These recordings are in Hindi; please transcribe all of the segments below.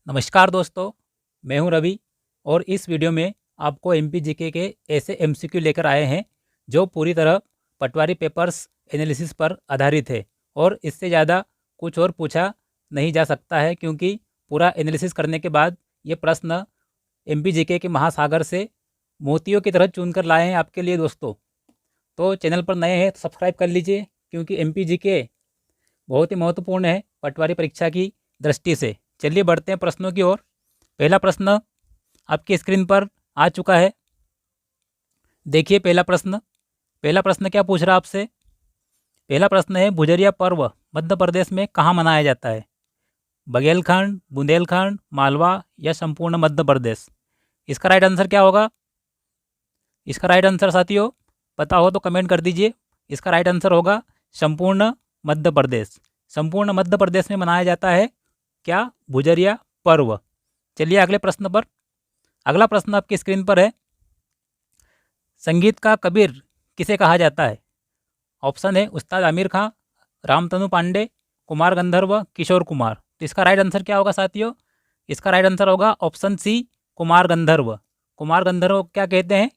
नमस्कार दोस्तों, मैं हूं रवि और इस वीडियो में आपको एमपी जीके के ऐसे एमसीक्यू लेकर आए हैं जो पूरी तरह पटवारी पेपर्स एनालिसिस पर आधारित है और इससे ज़्यादा कुछ और पूछा नहीं जा सकता है, क्योंकि पूरा एनालिसिस करने के बाद ये प्रश्न एमपी जीके के महासागर से मोतियों की तरह चुन कर लाए हैं आपके लिए दोस्तों। तो चैनल पर नए हैं तो सब्सक्राइब कर लीजिए, क्योंकि एमपी जीके बहुत ही महत्वपूर्ण है पटवारी परीक्षा की दृष्टि से। चलिए बढ़ते हैं प्रश्नों की ओर। पहला प्रश्न आपकी स्क्रीन पर आ चुका है। देखिए पहला प्रश्न क्या पूछ रहा है आपसे। पहला प्रश्न है, भुजरिया पर्व मध्य प्रदेश में कहाँ मनाया जाता है? बघेलखंड, बुंदेलखंड, मालवा या संपूर्ण मध्य प्रदेश? इसका राइट आंसर क्या होगा? इसका राइट आंसर साथियों पता हो तो कमेंट कर दीजिए। इसका राइट आंसर होगा संपूर्ण मध्य प्रदेश। संपूर्ण मध्य प्रदेश में मनाया जाता है क्या? भुजरिया पर्व। चलिए अगले प्रश्न पर। अगला प्रश्न आपकी स्क्रीन पर है, संगीत का कबीर किसे कहा जाता है? ऑप्शन है उस्ताद आमिर खां, रामतनु पांडे, कुमार गंधर्व, किशोर कुमार। तो इसका राइट आंसर क्या होगा साथियों? इसका राइट आंसर होगा ऑप्शन सी, कुमार गंधर्व। कुमार गंधर्व को क्या कहते हैं?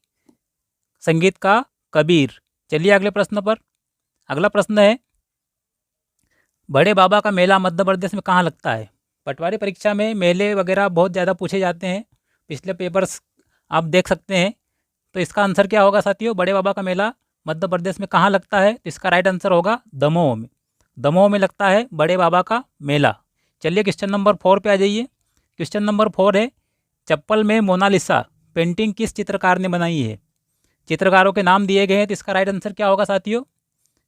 संगीत का कबीर। चलिए अगले प्रश्न पर। अगला प्रश्न है, बड़े बाबा का मेला मध्य प्रदेश में कहाँ लगता है? पटवारी परीक्षा में मेले वगैरह बहुत ज़्यादा पूछे जाते हैं, पिछले पेपर्स आप देख सकते हैं। तो इसका आंसर क्या होगा साथियों? बड़े बाबा का मेला मध्य प्रदेश में कहाँ लगता है? तो इसका राइट आंसर होगा दमोह में। दमोह में लगता है बड़े बाबा का मेला। चलिए क्वेश्चन नंबर 4 पे आ जाइए। क्वेश्चन नंबर 4 है, चप्पल में मोनालिसा पेंटिंग किस चित्रकार ने बनाई है? चित्रकारों के नाम दिए गए हैं, तो इसका राइट आंसर क्या होगा साथियों?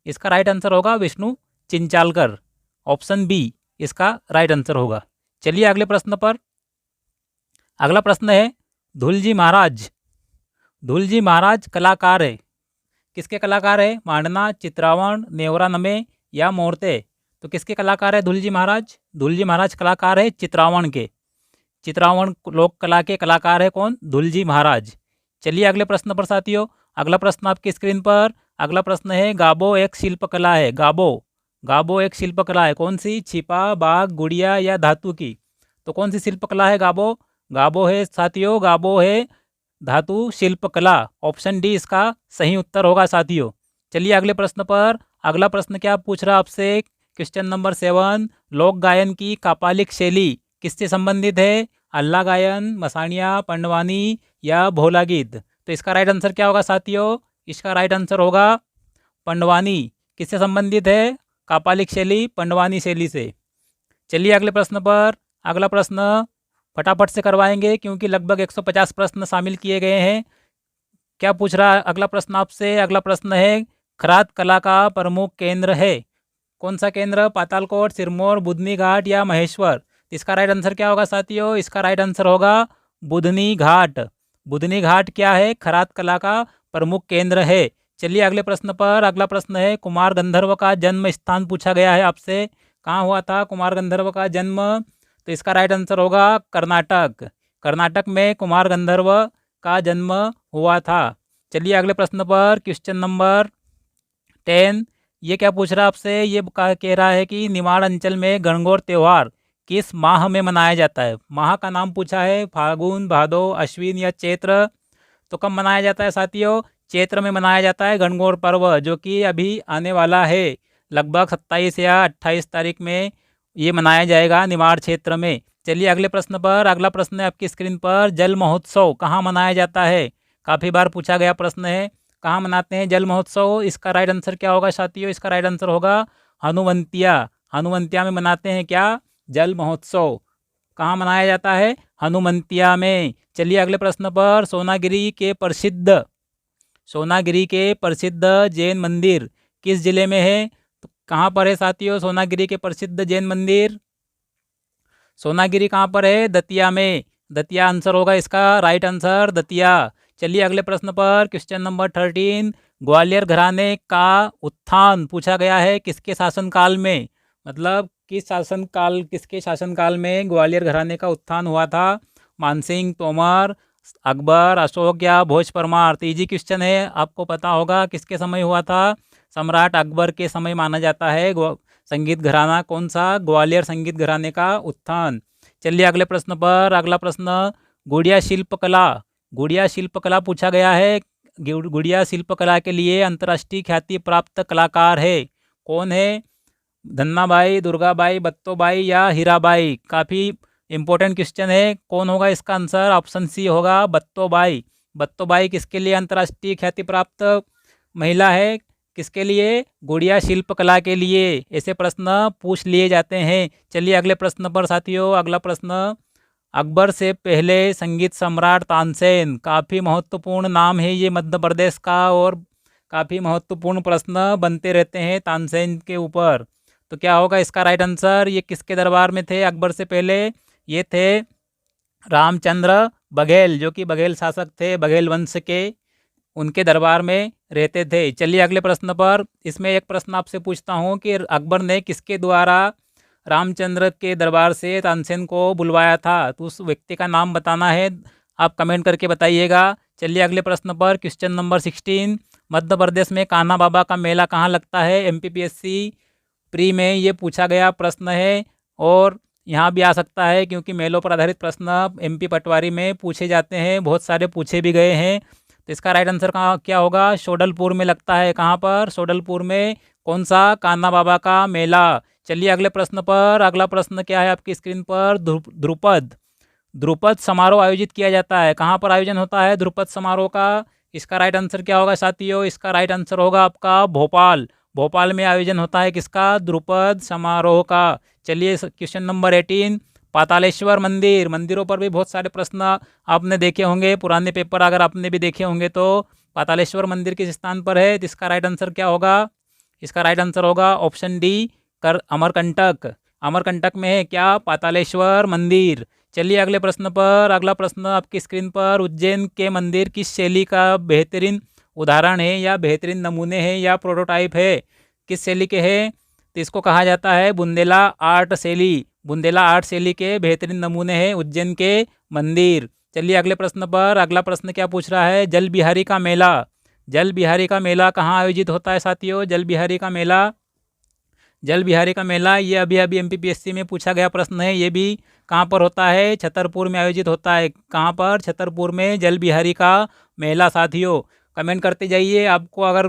इसका राइट आंसर होगा विष्णु चिंचालकर। ऑप्शन बी इसका राइट आंसर होगा। चलिए अगले प्रश्न पर। अगला प्रश्न है, धुलजी महाराज। धुलजी महाराज कलाकार है, किसके कलाकार है? मांडना, चित्रावण, नेवरा नमे या मोरते? तो किसके कलाकार है धुलजी महाराज? धुलजी महाराज कलाकार है चित्रावण के। चित्रावण लोक कला के कलाकार है कौन? धुलजी महाराज। चलिए अगले प्रश्न पर साथियों। अगला प्रश्न आपकी स्क्रीन पर। अगला प्रश्न है, गाबो एक शिल्पकला है। गाबो एक शिल्पकला है, कौन सी? छिपा, बाघ, गुड़िया या धातु की? तो कौन सी शिल्पकला है गाबो? गाबो है साथियों, गाबो है धातु शिल्पकला। ऑप्शन डी इसका सही उत्तर होगा साथियों। चलिए अगले प्रश्न पर। अगला प्रश्न क्या पूछ रहा है आपसे? क्वेश्चन नंबर 7, लोक गायन की कापालिक शैली किससे संबंधित है? अल्लाह गायन, मसाणिया, पंडवानी या भोला गीत? तो इसका राइट आंसर क्या होगा साथियों? इसका राइट आंसर होगा पंडवानी। किससे संबंधित है कापालिक शैली? पंडवानी शैली से। चलिए अगले प्रश्न पर। अगला प्रश्न फटाफट से करवाएंगे, क्योंकि लगभग 150 प्रश्न शामिल किए गए हैं। क्या पूछ रहा है अगला प्रश्न आपसे? अगला प्रश्न है, खरात कला का प्रमुख केंद्र है, कौन सा केंद्र? पातालकोट, सिरमौर, बुधनी घाट या महेश्वर? इसका राइट आंसर क्या होगा साथियों? इसका राइट आंसर होगा बुधनी घाट। बुधनी घाट क्या है? खरात कला का प्रमुख केंद्र है। चलिए अगले प्रश्न पर। अगला प्रश्न है, कुमार गंधर्व का जन्म स्थान पूछा गया है आपसे। कहाँ हुआ था कुमार गंधर्व का जन्म? तो इसका राइट आंसर होगा कर्नाटक। कर्नाटक में कुमार गंधर्व का जन्म हुआ था। चलिए अगले प्रश्न पर। क्वेश्चन नंबर 10, ये क्या पूछ रहा है आपसे? ये कह रहा है कि निमाड़ अंचल में गणगौर त्यौहार किस माह में मनाया जाता है? माह का नाम पूछा है, फागुन, भादो, अश्विन या चैत्र? तो कब मनाया जाता है साथियों? चैत्र में मनाया जाता है गणगौर पर्व, जो कि अभी आने वाला है। लगभग 27 या 28 तारीख में ये मनाया जाएगा निमाड़ क्षेत्र में। चलिए अगले प्रश्न पर। अगला प्रश्न है आपकी स्क्रीन पर, जल महोत्सव कहाँ मनाया जाता है? काफ़ी बार पूछा गया प्रश्न है, कहाँ मनाते हैं जल महोत्सव? इसका राइट आंसर क्या होगा साथियों? इसका राइट आंसर होगा हनुवंतिया। हनुवंतिया में मनाते हैं क्या जल महोत्सव? कहाँ मनाया जाता है? हनुमंतिया में। चलिए अगले प्रश्न पर। सोनागिरी के प्रसिद्ध जैन मंदिर किस जिले में है? तो कहाँ पर है साथियों सोनागिरी के प्रसिद्ध जैन मंदिर? सोनागिरी कहाँ पर है? दतिया में। दतिया आंसर होगा इसका राइट आंसर, दतिया। चलिए अगले प्रश्न पर। क्वेश्चन नंबर 13, ग्वालियर घराने का उत्थान पूछा गया है किसके शासनकाल में? मतलब किसके शासनकाल में ग्वालियर घराने का उत्थान हुआ था? मानसिंह, तोमर, अकबर, अशोक या भोज परमार? तो इजी क्वेश्चन है, आपको पता होगा किसके समय हुआ था? सम्राट अकबर के समय माना जाता है संगीत घराना कौन सा? ग्वालियर संगीत घराने का उत्थान। चलिए अगले प्रश्न पर। अगला प्रश्न, गुड़िया शिल्पकला। गुड़िया शिल्पकला पूछा गया है। गुड़िया शिल्पकला के लिए अंतर्राष्ट्रीय ख्याति प्राप्त कलाकार है। कौन है? धन्नाबाई, दुर्गाबाई, बत्तोबाई या हीराबाई। काफ़ी इंपॉर्टेंट क्वेश्चन है। कौन होगा इसका आंसर? ऑप्शन सी होगा बत्तोबाई। बत्तोबाई किसके लिए अंतर्राष्ट्रीय ख्याति प्राप्त महिला है? किसके लिए? गुड़िया शिल्पकला के लिए। ऐसे प्रश्न पूछ लिए जाते हैं। चलिए अगले प्रश्न पर साथियों। अगला प्रश्न, अकबर से पहले संगीत सम्राट तानसेन। काफ़ी महत्वपूर्ण नाम है ये मध्य प्रदेश का, और काफ़ी महत्वपूर्ण प्रश्न बनते रहते हैं तानसेन के ऊपर। तो क्या होगा इसका राइट आंसर? ये किसके दरबार में थे अकबर से पहले? ये थे रामचंद्र बघेल, जो कि बघेल शासक थे, बघेल वंश के, उनके दरबार में रहते थे। चलिए अगले प्रश्न पर। इसमें एक प्रश्न आपसे पूछता हूँ कि अकबर ने किसके द्वारा रामचंद्र के दरबार से तानसेन को बुलवाया था? तो उस व्यक्ति का नाम बताना है। आप कमेंट करके बताइएगा। चलिए अगले प्रश्न पर। क्वेश्चन नंबर 16, मध्य प्रदेश में कान्हा बाबा का मेला कहाँ लगता है? MPPSC प्री में ये पूछा गया प्रश्न है, और यहाँ भी आ सकता है, क्योंकि मेलों पर आधारित प्रश्न MP पटवारी में पूछे जाते हैं, बहुत सारे पूछे भी गए हैं। तो इसका राइट आंसर कहाँ क्या होगा? शोडलपुर में लगता है। कहाँ पर? शोडलपुर में। कौन सा? कान्हा बाबा का मेला। चलिए अगले प्रश्न पर। अगला प्रश्न क्या है आपकी स्क्रीन पर? ध्रुपद। ध्रुपद समारोह आयोजित किया जाता है। कहाँ पर आयोजन होता है ध्रुपद समारोह का? इसका राइट आंसर क्या होगा साथियों? इसका राइट आंसर होगा आपका भोपाल। भोपाल में आयोजन होता है किसका? ध्रुपद समारोह का। चलिए क्वेश्चन नंबर 18, पातालेश्वर मंदिर। मंदिरों पर भी बहुत सारे प्रश्न आपने देखे होंगे, पुराने पेपर अगर आपने भी देखे होंगे तो। पातालेश्वर मंदिर किस स्थान पर है? तो इसका राइट आंसर क्या होगा? इसका राइट आंसर होगा ऑप्शन डी, अमरकंटक। अमरकंटक में है क्या? पातालेश्वर मंदिर। चलिए अगले प्रश्न पर। अगला प्रश्न आपकी स्क्रीन पर, उज्जैन के मंदिर किस शैली का बेहतरीन उदाहरण है, या बेहतरीन नमूने हैं, या प्रोटोटाइप है? किस शैली के हैं? तो इसको कहा जाता है बुंदेला आर्ट शैली। बुंदेला आर्ट शैली के बेहतरीन नमूने हैं उज्जैन के मंदिर। चलिए अगले प्रश्न पर। अगला प्रश्न क्या पूछ रहा है? जल बिहारी का मेला। जल बिहारी का मेला कहाँ आयोजित होता है साथियों? जल बिहारी का मेला, जल बिहारी का मेला ये अभी अभी MPPSC में पूछा गया प्रश्न है। ये भी कहाँ पर होता है? छतरपुर में आयोजित होता है। कहाँ पर? छतरपुर में जल बिहारी का मेला साथियों। कमेंट करते जाइए। आपको अगर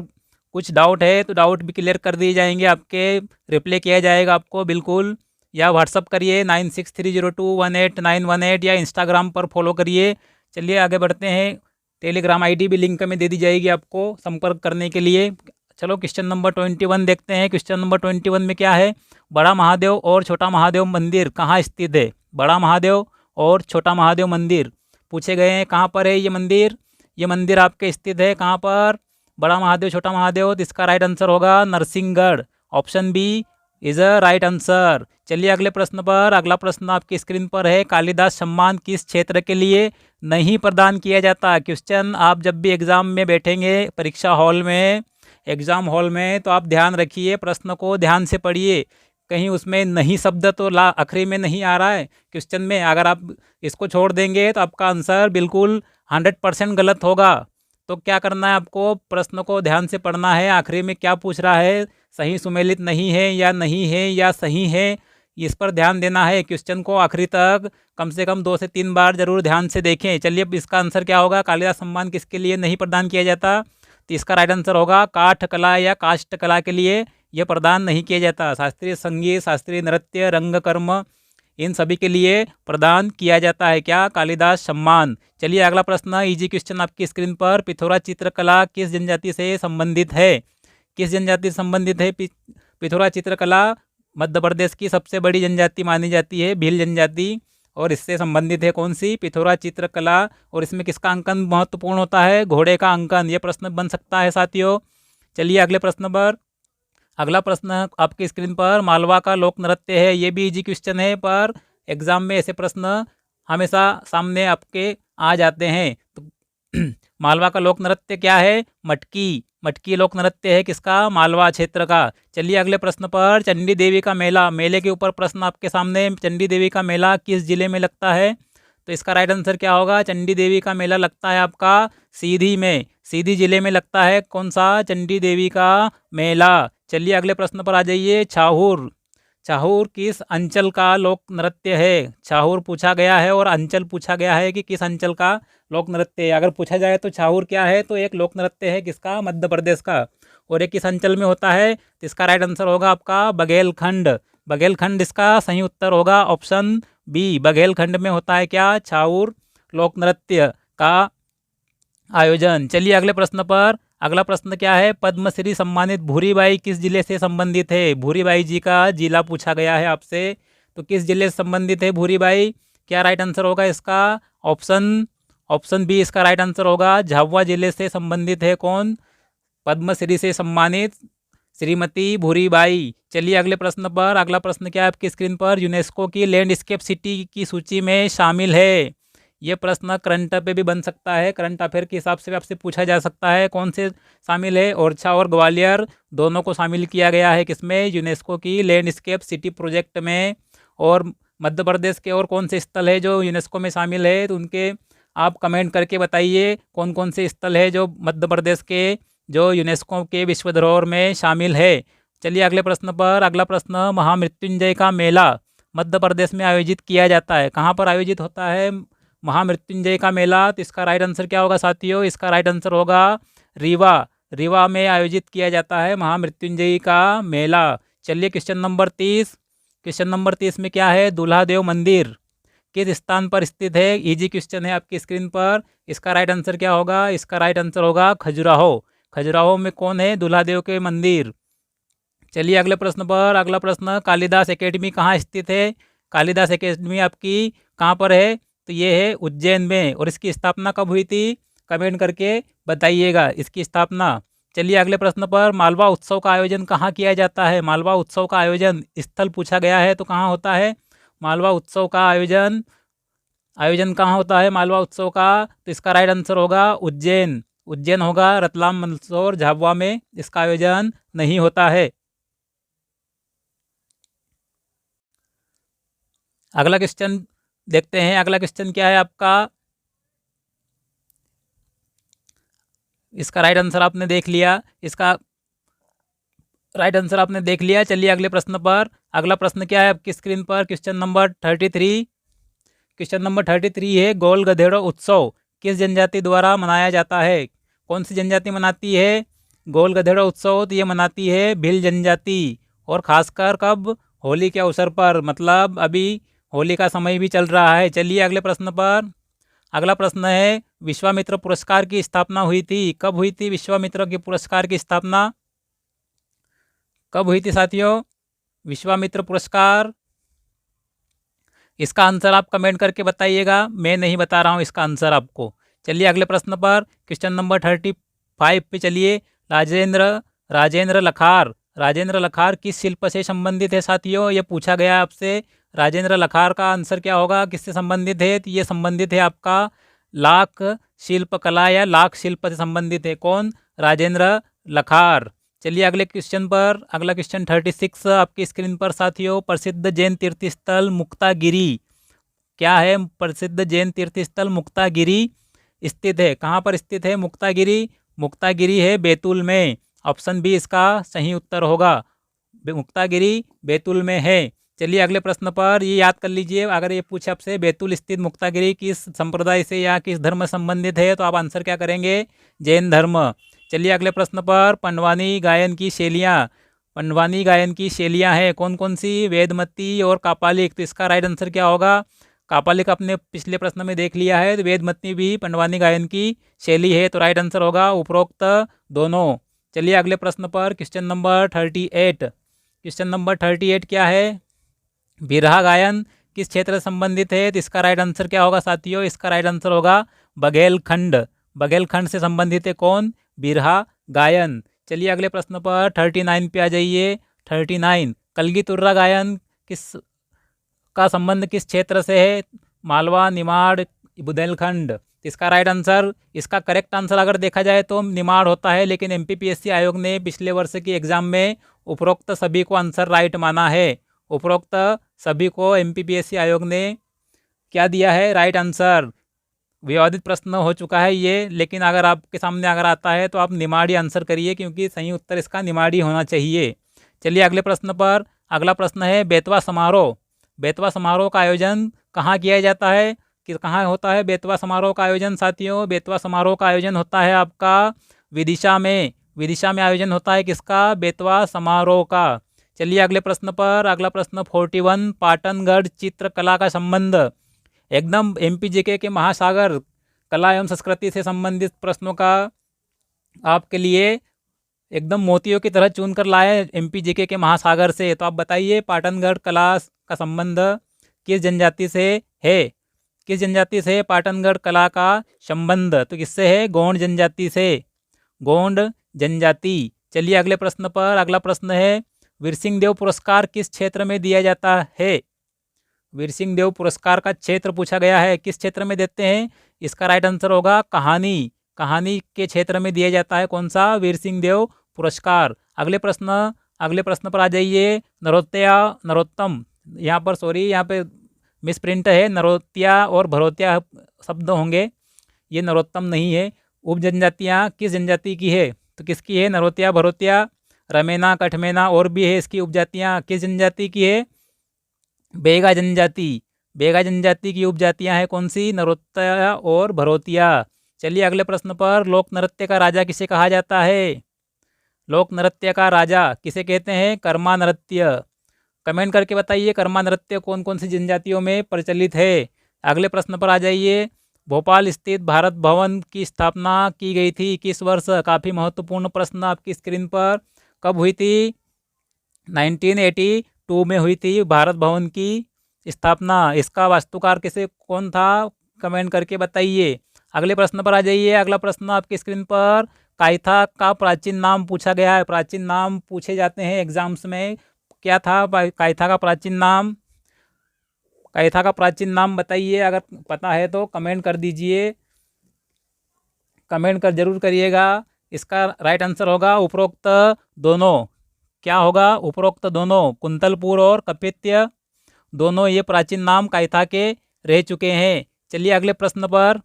कुछ डाउट है तो डाउट भी क्लियर कर दिए जाएंगे आपके, रिप्लाई किया जाएगा आपको बिल्कुल। या व्हाट्सअप करिए 9630218918, या इंस्टाग्राम पर फॉलो करिए। चलिए आगे बढ़ते हैं। टेलीग्राम ID भी लिंक में दे दी जाएगी आपको संपर्क करने के लिए। चलो क्वेश्चन नंबर 21 देखते हैं। क्वेश्चन नंबर 21 में क्या है? बड़ा महादेव और छोटा महादेव मंदिर कहाँ स्थित है? बड़ा महादेव और छोटा महादेव मंदिर पूछे गए हैं। कहाँ पर है ये मंदिर? ये मंदिर आपके स्थित है कहाँ पर? बड़ा महादेव, छोटा महादेव। तो इसका राइट आंसर होगा Narsinghgarh. Option B is a right answer. चलिए अगले प्रश्न पर। अगला प्रश्न आपकी स्क्रीन पर है, कालिदास सम्मान किस क्षेत्र के लिए नहीं प्रदान किया जाता? क्वेश्चन आप जब भी एग्जाम में बैठेंगे, परीक्षा हॉल में, एग्जाम हॉल में, तो आप ध्यान रखिए, प्रश्न को ध्यान से पढ़िए। कहीं उसमें नहीं शब्द तो आखिरी में नहीं आ रहा है क्वेश्चन में। अगर आप इसको छोड़ देंगे तो आपका आंसर बिल्कुल 100% गलत होगा। तो क्या करना है आपको? प्रश्न को ध्यान से पढ़ना है। आखिरी में क्या पूछ रहा है? सही सुमेलित नहीं है, या नहीं है, या सही है, इस पर ध्यान देना है। क्वेश्चन को आखिरी तक कम से कम 2 से 3 बार जरूर ध्यान से देखें। चलिए अब इसका आंसर क्या होगा? कालिदास सम्मान किसके लिए नहीं प्रदान किया जाता? तो इसका राइट आंसर होगा काठ कला या काष्ठ कला के लिए यह प्रदान नहीं किया जाता। शास्त्रीय संगीत, शास्त्रीय नृत्य, रंगकर्म, इन सभी के लिए प्रदान किया जाता है क्या? कालिदास सम्मान। चलिए अगला प्रश्न, इजी क्वेश्चन आपकी स्क्रीन पर, पिथौरा चित्रकला किस जनजाति से संबंधित है? किस जनजाति से संबंधित है पिथौरा चित्रकला? मध्य प्रदेश की सबसे बड़ी जनजाति मानी जाती है भील जनजाति, और इससे संबंधित है कौन सी? पिथौरा चित्रकला। और इसमें किसका अंकन महत्वपूर्ण होता है? घोड़े का अंकन। ये प्रश्न बन सकता है साथियों। चलिए अगले प्रश्न पर। अगला प्रश्न आपकी स्क्रीन पर, मालवा का लोक नृत्य है। ये भी इजी क्वेश्चन है, पर एग्जाम में ऐसे प्रश्न हमेशा सामने आपके आ जाते हैं। तो मालवा का लोक नृत्य क्या है? मटकी। मटकी लोक नृत्य है किसका? मालवा क्षेत्र का। चलिए अगले प्रश्न पर, चंडी देवी का मेला। मेले के ऊपर प्रश्न आपके सामने, चंडी देवी का मेला किस जिले में लगता है? तो इसका राइट आंसर क्या होगा? चंडी देवी का मेला लगता है आपका सीधी में, सीधी जिले में लगता है। कौन सा? चंडी देवी का मेला। चलिए अगले प्रश्न पर आ जाइए। छाहूर। छाहूर किस अंचल का लोक नृत्य है? छाहूर पूछा गया है और अंचल पूछा गया है कि किस अंचल का लोक नृत्य है। अगर पूछा जाए तो छाहूर क्या है, तो एक लोक नृत्य है किसका? मध्य प्रदेश का। और ये किस अंचल में होता है? तो इसका राइट आंसर होगा आपका बघेलखंड। बघेलखंड इसका सही उत्तर होगा, ऑप्शन बी। बघेलखंड में होता है क्या? छाहूर लोक नृत्य का आयोजन। चलिए अगले प्रश्न पर। अगला प्रश्न क्या है? पद्मश्री सम्मानित भूरीबाई किस जिले से संबंधित है? भूरीबाई जी का जिला पूछा गया है आपसे, तो किस जिले से संबंधित है भूरीबाई? क्या राइट आंसर होगा इसका? ऑप्शन बी इसका राइट आंसर होगा। झाबुआ जिले से संबंधित है कौन? पद्मश्री से सम्मानित श्रीमती भूरीबाई। चलिए अगले प्रश्न पर। अगला प्रश्न क्या है आपकी स्क्रीन पर? यूनेस्को की लैंडस्केप सिटी की सूची में शामिल है। ये प्रश्न करंट पे भी बन सकता है, करंट अफेयर के हिसाब से भी आपसे पूछा जा सकता है। कौन से शामिल है? ओरछा और ग्वालियर दोनों को शामिल किया गया है किसमें? यूनेस्को की लैंडस्केप सिटी प्रोजेक्ट में। और मध्य प्रदेश के और कौन से स्थल है जो यूनेस्को में शामिल है, तो उनके आप कमेंट करके बताइए कौन कौन से स्थल है जो मध्य प्रदेश के जो यूनेस्को के विश्व धरोहर में शामिल है। चलिए अगले प्रश्न पर। अगला प्रश्न, महामृत्युंजय का मेला मध्य प्रदेश में आयोजित किया जाता है। कहाँ पर आयोजित होता है महामृत्युंजय का मेला? तो इसका राइट आंसर क्या होगा साथियों? इसका राइट आंसर होगा रीवा। रीवा में आयोजित किया जाता है महामृत्युंजय का मेला। चलिए क्वेश्चन नंबर 30। क्वेश्चन नंबर 30 में क्या है? दूल्हादेव मंदिर किस स्थान पर स्थित है? इजी क्वेश्चन है आपकी स्क्रीन पर। इसका राइट आंसर क्या होगा? इसका राइट आंसर होगा खजुराहो। खजुराहो में कौन है? दूल्हादेव के मंदिर। चलिए अगले प्रश्न पर। अगला प्रश्न, कालिदास एकेडमी कहाँ स्थित है? कालिदास एकेडमी आपकी कहाँ पर है? तो ये है उज्जैन में। और इसकी स्थापना कब हुई थी? कमेंट करके बताइएगा इसकी स्थापना। चलिए अगले प्रश्न पर। मालवा उत्सव का आयोजन कहाँ किया जाता है? मालवा उत्सव का आयोजन स्थल पूछा गया है, तो कहाँ होता है मालवा उत्सव का आयोजन? आयोजन कहाँ होता है मालवा उत्सव का? तो इसका राइट आंसर होगा उज्जैन। उज्जैन होगा। रतलाम, मंदसौर, झाबुआ में इसका आयोजन नहीं होता है। अगला क्वेश्चन देखते हैं। अगला क्वेश्चन क्या है आपका? इसका राइट आंसर आपने देख लिया। इसका राइट आंसर आपने देख लिया। चलिए अगले प्रश्न पर। अगला प्रश्न क्या है आपकी स्क्रीन पर? Question number 33। क्वेश्चन नंबर 33 है, गोल गधेड़ो उत्सव किस जनजाति द्वारा मनाया जाता है? कौन सी जनजाति मनाती है गोल गधेड़ो उत्सव? तो ये मनाती है भील जनजाति। और खासकर कब? होली के अवसर पर, मतलब अभी होली का समय भी चल रहा है। चलिए अगले प्रश्न पर। अगला प्रश्न है, विश्वामित्र पुरस्कार की स्थापना हुई थी, कब हुई थी विश्वामित्र के पुरस्कार की स्थापना? कब हुई थी साथियों विश्वामित्र पुरस्कार? इसका आंसर आप कमेंट करके बताइएगा, मैं नहीं बता रहा हूँ इसका आंसर आपको। चलिए अगले प्रश्न पर। क्वेश्चन नंबर 35 पे चलिए। राजेंद्र लखार राजेंद्र लखार किस शिल्प से संबंधित है साथियों? ये पूछा गया है आपसे। राजेंद्र लखार का आंसर क्या होगा? किससे संबंधित है? तो ये संबंधित है आपका लाख शिल्प कला या लाख शिल्प से संबंधित है। कौन? राजेंद्र लखार। चलिए अगले क्वेश्चन पर। अगला क्वेश्चन 36 आपकी स्क्रीन पर साथियों। प्रसिद्ध जैन तीर्थस्थल मुक्तागिरी क्या है? प्रसिद्ध जैन तीर्थस्थल मुक्तागिरी स्थित है। कहाँ पर स्थित है मुक्तागिरी? मुक्तागिरी है बैतूल में। ऑप्शन बी इसका सही उत्तर होगा। मुक्तागिरी बैतूल में है। चलिए अगले प्रश्न पर। ये याद कर लीजिए, अगर ये पूछे आपसे बैतूल स्थित मुक्तागिरी किस संप्रदाय से या किस धर्म से संबंधित है, तो आप आंसर क्या करेंगे? जैन धर्म। चलिए अगले प्रश्न पर। पंडवानी गायन की शैलियाँ हैं कौन कौन सी? वेदमती और कापालिक। तो इसका राइट आंसर क्या होगा? कापालिक अपने पिछले प्रश्न में देख लिया है, तो वेदमती भी पंडवानी गायन की शैली है, तो राइट आंसर होगा उपरोक्त दोनों। चलिए अगले प्रश्न पर। Question number 38। क्वेश्चन नंबर 38 क्या है? बिरहा गायन किस क्षेत्र से संबंधित है? तो इसका राइट आंसर क्या होगा साथियों? इसका राइट आंसर होगा बघेलखंड। बघेलखंड से संबंधित है कौन? बिरहा गायन। चलिए अगले प्रश्न पर 39 पे आ जाइए। 39, कलगी तुर्रा गायन किस का संबंध किस क्षेत्र से है? मालवा, निमाड़, बुंदेलखंड। इसका राइट आंसर, इसका करेक्ट आंसर अगर देखा जाए तो निमाड़ होता है, लेकिन एमपीपीएससी आयोग ने पिछले वर्ष की एग्जाम में उपरोक्त सभी को आंसर राइट माना है। उपरोक्त सभी को एमपीपीएससी आयोग ने क्या दिया है? Right answer. विवादित प्रश्न हो चुका है ये, लेकिन अगर आपके सामने अगर आता है तो आप निमाड़ी आंसर करिए, क्योंकि सही उत्तर इसका निमाड़ी होना चाहिए। चलिए अगले प्रश्न पर। अगला प्रश्न है बेतवा समारोह। बेतवा समारोह का आयोजन कहाँ किया जाता है, कि कहाँ होता है बेतवा समारोह का आयोजन साथियों? बेतवा समारोह का आयोजन होता है आपका विदिशा में। विदिशा में आयोजन होता है किसका? बेतवा समारोह का। चलिए अगले प्रश्न पर। अगला प्रश्न 41, पाटनगढ़ चित्रकला का संबंध। एकदम एमपीजीके के महासागर कला एवं संस्कृति से संबंधित प्रश्नों का आपके लिए एकदम मोतियों की तरह चुन कर लाए एमपीजीके के महासागर से। तो आप बताइए पाटनगढ़ कला का संबंध किस जनजाति से है? किस जनजाति से पाटनगढ़ कला का संबंध? तो किससे है? गोंड जनजाति से। गोंड जनजाति। चलिए अगले प्रश्न पर। अगला प्रश्न है वीर सिंह देव पुरस्कार किस क्षेत्र में दिया जाता है? वीर सिंह देव पुरस्कार का क्षेत्र पूछा गया है, किस क्षेत्र में देते हैं? इसका राइट आंसर होगा कहानी। कहानी के क्षेत्र में दिया जाता है कौन सा? वीर सिंह देव पुरस्कार। अगले प्रश्न पर आ जाइए। नरोत्तम, यहाँ पर सॉरी, यहाँ पे मिस प्रिंट है, नरोत्या और भरोतिया शब्द होंगे, ये नरोत्तम नहीं है। उप जनजातियाँ किस जनजाति की है? तो किसकी है? नरोतिया, भरोतिया, रमेना, कठमेना और भी है इसकी उपजातियाँ। किस जनजाति की है? बेगा जनजाति। बेगा जनजाति की उपजातियाँ हैं कौन सी? नरोत्या और भरोतिया। चलिए अगले प्रश्न पर। लोक नृत्य का राजा किसे कहा जाता है? लोक नृत्य का राजा किसे कहते हैं? कर्मा नृत्य। कमेंट करके बताइए कर्मा नृत्य कौन कौन सी जनजातियों में प्रचलित है। अगले प्रश्न पर आ जाइए। भोपाल स्थित भारत भवन की स्थापना की गई थी किस वर्ष? काफ़ी महत्वपूर्ण प्रश्न आपकी स्क्रीन पर। कब हुई थी? 1982 में हुई थी भारत भवन की स्थापना। इसका वास्तुकार कौन था? कमेंट करके बताइए। अगले प्रश्न पर आ जाइए। अगला प्रश्न आपकी स्क्रीन पर। कायथा का प्राचीन नाम पूछा गया है। प्राचीन नाम पूछे जाते हैं एग्जाम्स में। क्या था कायथा का प्राचीन नाम? कायथा का प्राचीन नाम बताइए, अगर पता है तो कमेंट कर दीजिए। कमेंट कर जरूर करिएगा। इसका राइट आंसर होगा उपरोक्त दोनों। क्या होगा? उपरोक्त दोनों, कुंतलपुर और कपित्य, दोनों ये प्राचीन नाम कायथा के रह चुके हैं। चलिए अगले प्रश्न पर।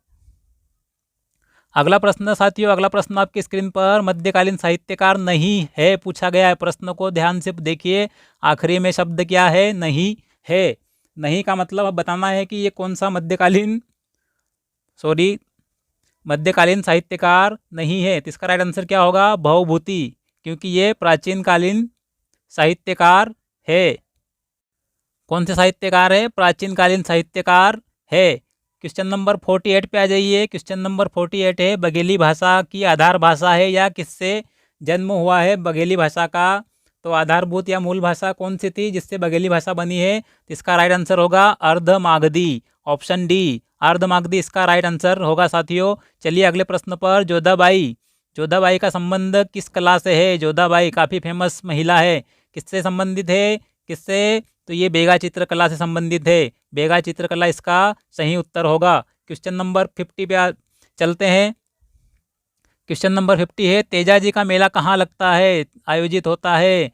अगला प्रश्न साथियों, अगला प्रश्न आपकी स्क्रीन पर। मध्यकालीन साहित्यकार नहीं है पूछा गया है। प्रश्न को ध्यान से देखिए। आखिरी में शब्द क्या है? नहीं है। नहीं का मतलब अब बताना है कि ये कौन सा मध्यकालीन साहित्यकार नहीं है। तो इसका राइट आंसर क्या होगा? भवभूति, क्योंकि ये प्राचीन कालीन साहित्यकार है। कौन से साहित्यकार है? प्राचीन कालीन साहित्यकार है। क्वेश्चन नंबर 48 पे आ जाइए। क्वेश्चन नंबर 48 है बघेली भाषा की आधार भाषा है या किससे जन्म हुआ है बघेली भाषा का? तो आधारभूत या मूल भाषा कौन सी थी जिससे बघेली भाषा बनी है? तो इसका राइट आंसर होगा अर्धमागधी, ऑप्शन डी, अर्धमागधी इसका राइट आंसर होगा साथियों। चलिए अगले प्रश्न पर। जोधाबाई का संबंध किस कला से है? जोधाबाई काफ़ी फेमस महिला है, किससे संबंधित है? किससे? तो ये बेगा चित्रकला से संबंधित है। बेगा चित्रकला इसका सही उत्तर होगा। क्वेश्चन नंबर 50 पे चलते हैं। क्वेश्चन नंबर 50 है तेजाजी का मेला कहाँ लगता है, आयोजित होता है?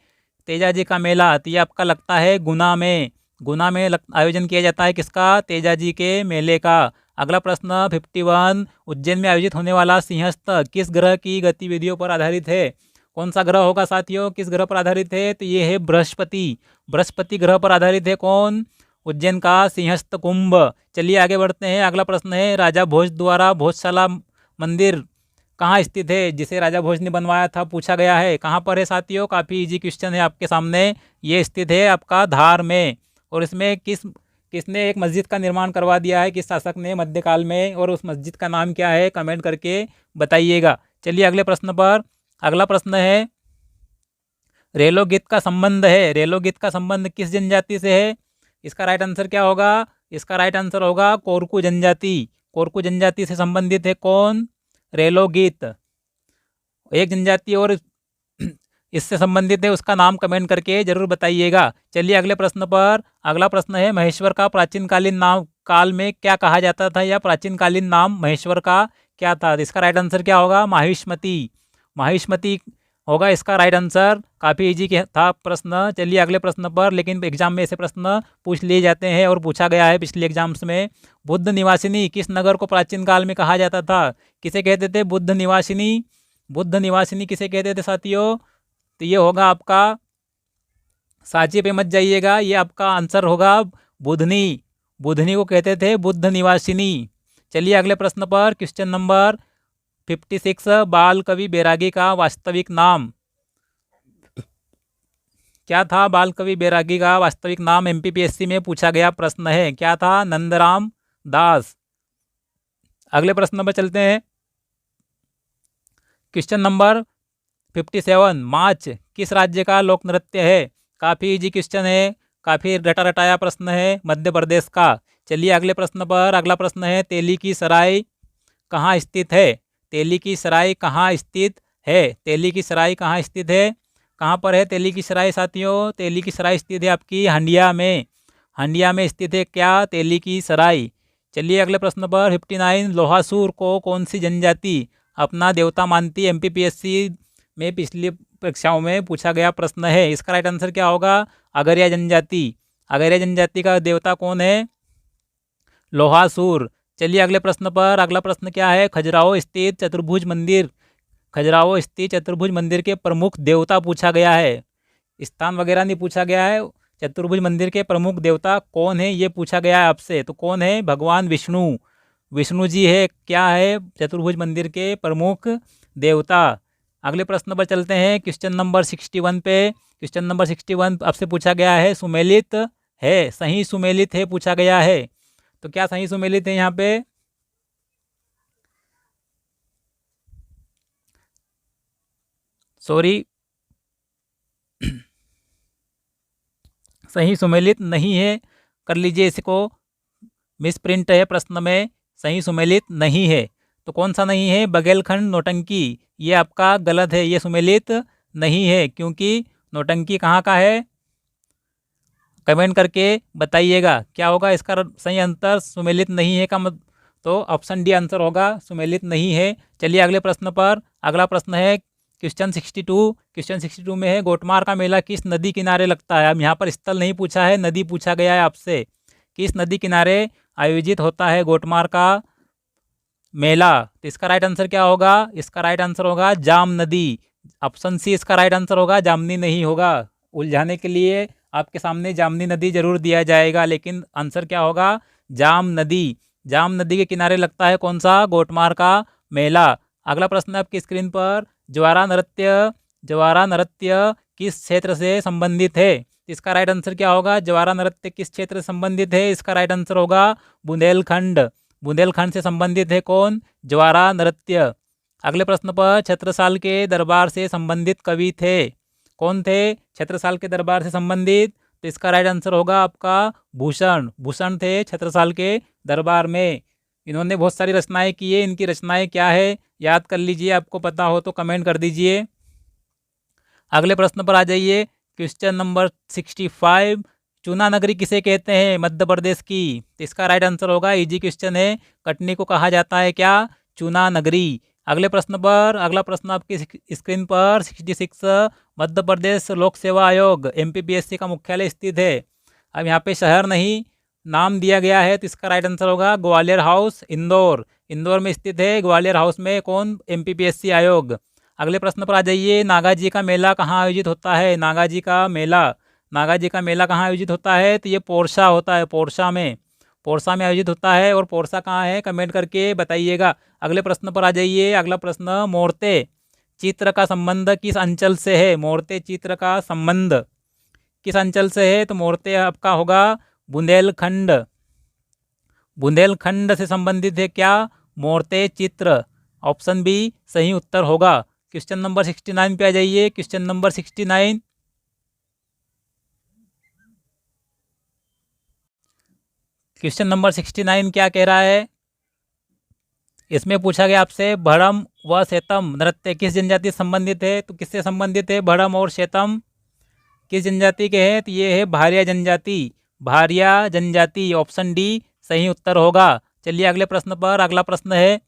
तेजाजी का मेला तो ये आपका लगता है गुना में। गुना में आयोजन किया जाता है किसका? तेजाजी के मेले का। अगला प्रश्न 51, उज्जैन में आयोजित होने वाला सिंहस्थ किस ग्रह की गतिविधियों पर आधारित है? कौन सा ग्रह होगा साथियों? किस ग्रह पर आधारित है? तो ये है बृहस्पति। बृहस्पति ग्रह पर आधारित है कौन? उज्जैन का सिंहस्थ कुंभ। चलिए आगे बढ़ते हैं। अगला प्रश्न है राजा भोज द्वारा भोजशाला मंदिर कहाँ स्थित है, जिसे राजा भोज ने बनवाया था पूछा गया है। कहाँ पर है साथियों? काफ़ी इजी क्वेश्चन है आपके सामने। ये स्थित है आपका धार में। और इसमें किसने एक मस्जिद का निर्माण करवा दिया है, किस शासक ने मध्यकाल में, और उस मस्जिद का नाम क्या है? कमेंट करके बताइएगा। चलिए अगले प्रश्न पर। अगला प्रश्न है रेलो गीत का संबंध है। रेलो गीत का संबंध किस जनजाति से है? इसका राइट आंसर क्या होगा? इसका राइट आंसर होगा कोरकू जनजाति। कोरकू जनजाति से संबंधित है कौन? रेलो गीत। एक जनजाति और इससे संबंधित है, उसका नाम कमेंट करके जरूर बताइएगा। चलिए अगले प्रश्न पर। अगला प्रश्न है महेश्वर का प्राचीन कालीन नाम काल में क्या कहा जाता था, या प्राचीन कालीन नाम महेश्वर का क्या था? इसका राइट आंसर क्या होगा? माहिष्मती। माहिष्मती होगा इसका राइट आंसर। काफ़ी इजी था प्रश्न। चलिए अगले प्रश्न पर। लेकिन एग्जाम में ऐसे प्रश्न पूछ लिए जाते हैं और पूछा गया है पिछले एग्जाम्स में। बुद्ध निवासिनी किस नगर को प्राचीन काल में कहा जाता था? किसे कहते थे? बुद्ध निवासिनी। बुद्ध निवासिनी किसे कहते थे साथियों? तो ये होगा आपका सांची पे मत जाइएगा, ये आपका आंसर होगा बुधनी। बुधनी को कहते थे बुद्ध निवासिनी। चलिए अगले प्रश्न पर, क्वेश्चन नंबर 56, बाल कवि बैरागी का वास्तविक नाम क्या था? बाल कवि बैरागी का वास्तविक नाम एमपीपीएससी में पूछा गया प्रश्न है, क्या था? नंदराम दास। अगले प्रश्न पर चलते हैं, क्वेश्चन नंबर 57, माच किस राज्य का लोक नृत्य है? काफ़ी इजी क्वेश्चन है, काफ़ी रटा रटाया प्रश्न है, मध्य प्रदेश का। चलिए अगले प्रश्न पर, अगला प्रश्न है, तेली की सराय कहाँ स्थित है? तेली की सराय कहाँ स्थित है? तेली की सराय कहाँ स्थित है? कहाँ पर है तेली की सराय साथियों? तेली की सराय स्थित है आपकी हंडिया में। हंडिया में स्थित है क्या? तेली की सराय। चलिए अगले प्रश्न पर, 59, लोहासुर को कौन सी जनजाति अपना देवता मानती? एमपीपीएससी में पिछली परीक्षाओं में पूछा गया प्रश्न है। इसका राइट आंसर क्या होगा? अगरिया जनजाति। अगरिया जनजाति का देवता कौन है? लोहासुर। चलिए अगले प्रश्न पर, अगला प्रश्न क्या है? खजुराहो स्थित चतुर्भुज मंदिर, खजुराहो स्थित चतुर्भुज मंदिर के प्रमुख देवता पूछा गया है। स्थान वगैरह नहीं पूछा गया है, चतुर्भुज मंदिर के प्रमुख देवता कौन है ये पूछा गया है आपसे। तो कौन है? भगवान विष्णु। विष्णु जी है, क्या है? चतुर्भुज मंदिर के प्रमुख देवता। अगले प्रश्न पर चलते हैं, क्वेश्चन नंबर 61 पे। क्वेश्चन नंबर 61 आपसे पूछा गया है, सुमेलित है, सही सुमेलित है पूछा गया है। तो क्या सही सुमेलित है यहाँ पे? सॉरी, सही सुमेलित नहीं है, कर लीजिए इसको, मिस प्रिंट है प्रश्न में, सही सुमेलित नहीं है। तो कौन सा नहीं है? बघेलखंड नौटंकी, ये आपका गलत है, ये सुमेलित नहीं है, क्योंकि नौटंकी कहाँ का है? कमेंट करके बताइएगा क्या होगा इसका सही आंसर। सुमेलित नहीं है का मत, तो ऑप्शन डी आंसर होगा, सुमेलित नहीं है। चलिए अगले प्रश्न पर, अगला प्रश्न है क्वेश्चन 62। क्वेश्चन 62 में है, गोटमार का मेला किस नदी किनारे लगता है? अब यहाँ पर स्थल नहीं पूछा है, नदी पूछा गया है आपसे। किस नदी किनारे आयोजित होता है गोटमार का मेला? तो इसका राइट आंसर क्या होगा? इसका राइट आंसर होगा जाम नदी। ऑप्शन सी इसका राइट आंसर होगा, जामनी नहीं होगा। उलझाने के लिए आपके सामने जामनी नदी जरूर दिया जाएगा, लेकिन आंसर क्या होगा? जाम नदी। जाम नदी के किनारे लगता है कौन सा? गोटमार का मेला। अगला प्रश्न है आपकी स्क्रीन पर, ज्वारा नृत्य, ज्वारा नृत्य किस क्षेत्र से संबंधित है? इसका राइट आंसर क्या होगा? ज्वारा नृत्य किस क्षेत्र से संबंधित है? इसका राइट आंसर होगा बुंदेलखंड। बुंदेलखंड से संबंधित है कौन? ज्वारा नृत्य। अगले प्रश्न पर, छत्रसाल के दरबार से संबंधित कवि थे, कौन थे छत्रसाल के दरबार से संबंधित? तो इसका राइट आंसर होगा आपका भूषण। भूषण थे छत्रसाल के दरबार में, इन्होंने बहुत सारी रचनाएं की है। इनकी रचनाएं क्या है याद कर लीजिए, आपको पता हो तो कमेंट कर दीजिए। अगले प्रश्न पर आ जाइए, क्वेश्चन नंबर 65, चूना नगरी किसे कहते हैं? मध्य प्रदेश की। तो इसका राइट आंसर होगा, इजी क्वेश्चन है, कटनी को कहा जाता है क्या? चूना नगरी। अगले प्रश्न पर, अगला प्रश्न आपकी स्क्रीन पर 66, मध्य प्रदेश लोक सेवा आयोग एमपीपीएससी का मुख्यालय स्थित है। अब यहाँ पे शहर नहीं नाम दिया गया है, तो इसका राइट आंसर होगा ग्वालियर हाउस, इंदौर। इंदौर में स्थित है ग्वालियर हाउस में कौन? एमपीपीएससी आयोग। अगले प्रश्न पर आ जाइए, नागा जी का मेला कहाँ आयोजित होता है? नागा जी का मेला, नागा जी का मेला कहाँ आयोजित होता है? तो ये पोरसा होता है, पोरसा में, पोरसा में आयोजित होता है। और पोरसा कहाँ है कमेंट करके बताइएगा। अगले प्रश्न पर आ जाइए, अगला प्रश्न, मोरते चित्र का संबंध किस अंचल से है? मोरते चित्र का संबंध किस अंचल से है? तो मोरते आपका होगा बुंदेलखंड। बुंदेलखंड से संबंधित है क्या मोरते चित्र? ऑप्शन बी सही उत्तर होगा। क्वेश्चन नंबर 69 पे आ जाइए, क्वेश्चन नंबर 69। क्वेश्चन नंबर 69 क्या कह रहा है? इसमें पूछा गया आपसे, भड़म व शेतम नृत्य किस जनजाति से संबंधित है? तो किससे संबंधित है भड़म और शेतम? किस जनजाति के हैं? तो ये है भारिया जनजाति, भारिया जनजाति। ऑप्शन डी सही उत्तर होगा। चलिए अगले प्रश्न पर, अगला प्रश्न है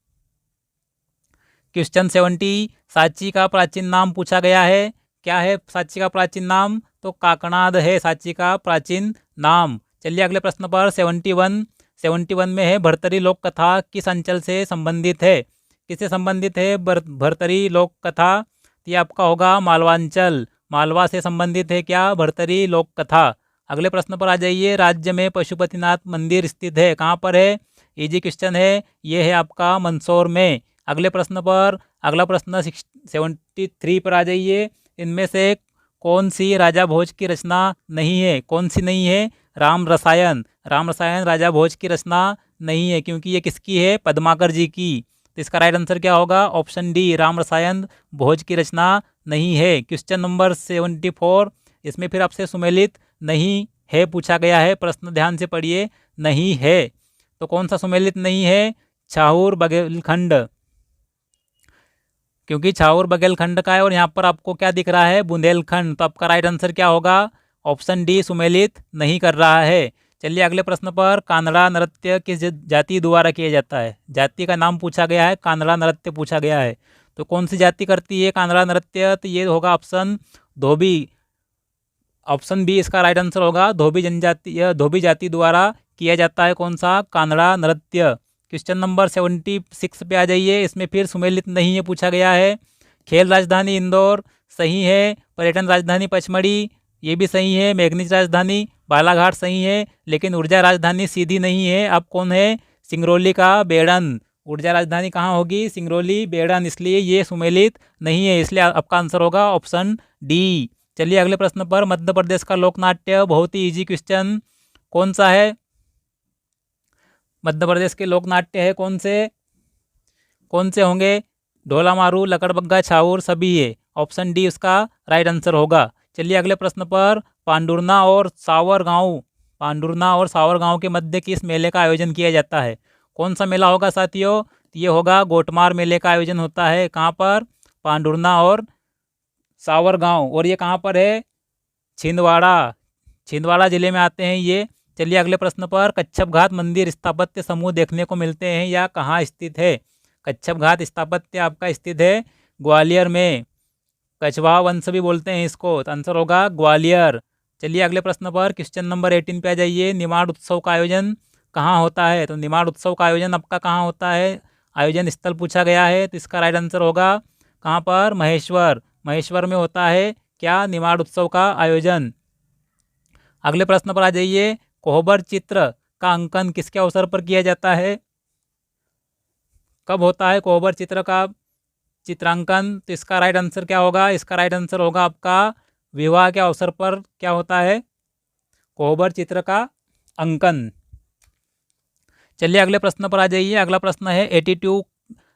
क्वेश्चन 70, सांची का प्राचीन नाम पूछा गया है। क्या है सांची का प्राचीन नाम? तो काकनाद है सांची का प्राचीन नाम। चलिए अगले प्रश्न पर 71 में है, भरतरी लोक कथा किस अंचल से संबंधित है? किससे संबंधित है भरतरी लोक कथा? ये आपका होगा मालवांचल। मालवा से संबंधित है क्या? भर्तरी लोक कथा। अगले प्रश्न पर आ जाइए। राज्य में पशुपतिनाथ मंदिर स्थित है, कहाँ पर है? इजी क्वेश्चन है, ये है आपका मंदसौर में। अगले प्रश्न पर, अगला प्रश्न 73 पर आ जाइए। इनमें से कौन सी राजा भोज की रचना नहीं है? कौन सी नहीं है? राम रसायन। राम रसायन राजा भोज की रचना नहीं है, क्योंकि ये किसकी है? पद्माकर जी की। तो इसका राइट आंसर क्या होगा? ऑप्शन डी, राम रसायन भोज की रचना नहीं है। क्वेश्चन नंबर 74, इसमें फिर आपसे सुमेलित नहीं है पूछा गया है। प्रश्न ध्यान से पढ़िए, नहीं है तो कौन सा सुमेलित नहीं है? छाहूर बघेलखंड, क्योंकि छाहूर बघेलखंड का है और यहाँ पर आपको क्या दिख रहा है? बुंदेलखंड। तो आपका राइट आंसर क्या होगा? ऑप्शन डी, सुमेलित नहीं कर रहा है। चलिए अगले प्रश्न पर। कानड़ा नृत्य किस जाति द्वारा किया जाता है? जाति का नाम पूछा गया है, कानड़ा नृत्य पूछा गया है। तो कौन सी जाति करती है कानड़ा नृत्य? तो ये होगा ऑप्शन धोबी। ऑप्शन बी इसका राइट आंसर होगा। धोबी जनजाति या धोबी जाति द्वारा किया जाता है कौन सा? कानड़ा नृत्य। क्वेश्चन नंबर 76 पे आ जाइए। इसमें फिर सुमेलित नहीं है पूछा गया है। खेल राजधानी इंदौर सही है। पर्यटन राजधानी पचमढ़ी ये भी सही है। मैग्नीज राजधानी बालाघाट सही है, लेकिन ऊर्जा राजधानी सीधी नहीं है। अब कौन है? सिंगरौली का बेड़न। ऊर्जा राजधानी कहाँ होगी? सिंगरौली बेड़न, इसलिए ये सुमेलित नहीं है। इसलिए आपका आंसर होगा ऑप्शन डी। चलिए अगले प्रश्न पर। मध्य प्रदेश का लोकनाट्य, बहुत ही इजी क्वेश्चन, कौन सा है? मध्य प्रदेश के लोकनाट्य है कौन से होंगे? ढोला मारू, लकड़बग्गा, छाऊर सभी है। ऑप्शन डी उसका राइट आंसर होगा। चलिए अगले प्रश्न पर। पांडुरना और सावर गांव के मध्य किस मेले का आयोजन किया जाता है? कौन सा मेला होगा साथियों? ये होगा गोटमार मेले का आयोजन होता है। कहाँ पर? पांडुरना और सावर गांव। और ये कहाँ पर है? छिंदवाड़ा जिले में आते हैं ये। चलिए अगले प्रश्न पर। कच्छप घाट मंदिर स्थापत्य समूह देखने को मिलते हैं या कहाँ स्थित है? कच्छप घाट स्थापत्य आपका स्थित है ग्वालियर में। कछवा वंश भी बोलते हैं इसको। तो आंसर होगा ग्वालियर। चलिए अगले प्रश्न पर। क्वेश्चन नंबर 18 पे आ जाइए। निमाड़ उत्सव का आयोजन कहाँ होता है? तो निमाड़ उत्सव का आयोजन आपका कहाँ होता है? आयोजन स्थल पूछा गया है, तो इसका राइट आंसर होगा कहाँ पर? महेश्वर में होता है क्या? निमाड़ उत्सव का आयोजन। अगले प्रश्न पर आ जाइए। कोहबर चित्र का अंकन किसके अवसर पर किया जाता है? कब होता है कोहबर चित्र का चित्रांकन? तो इसका राइट आंसर क्या होगा? इसका राइट आंसर होगा आपका विवाह के अवसर पर क्या होता है? कोहबर चित्र का अंकन। चलिए अगले प्रश्न पर आ जाइए। अगला प्रश्न है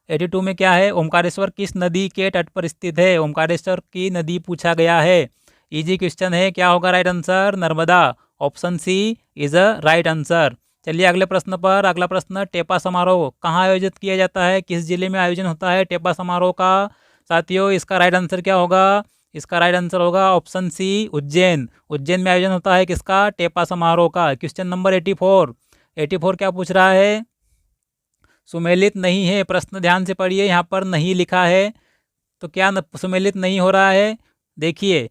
82 में क्या है? ओमकारेश्वर किस नदी के तट पर स्थित है? ओमकारेश्वर की नदी पूछा गया है। इजी क्वेश्चन है, क्या होगा right answer? Narmada. Option C is a right answer. चलिए अगले प्रश्न पर। अगला प्रश्न। टेपा समारोह कहाँ आयोजित किया जाता है? किस जिले में आयोजन होता है टेपा समारोह का? साथियों इसका राइट आंसर क्या होगा? इसका राइट आंसर होगा ऑप्शन सी, उज्जैन। उज्जैन में आयोजन होता है किसका? टेपा समारोह का। क्वेश्चन नंबर 84 क्या पूछ रहा है? सुमेलित नहीं है। प्रश्न ध्यान से पढ़िए, यहाँ पर नहीं लिखा है तो क्या सुमेलित नहीं हो रहा है? देखिए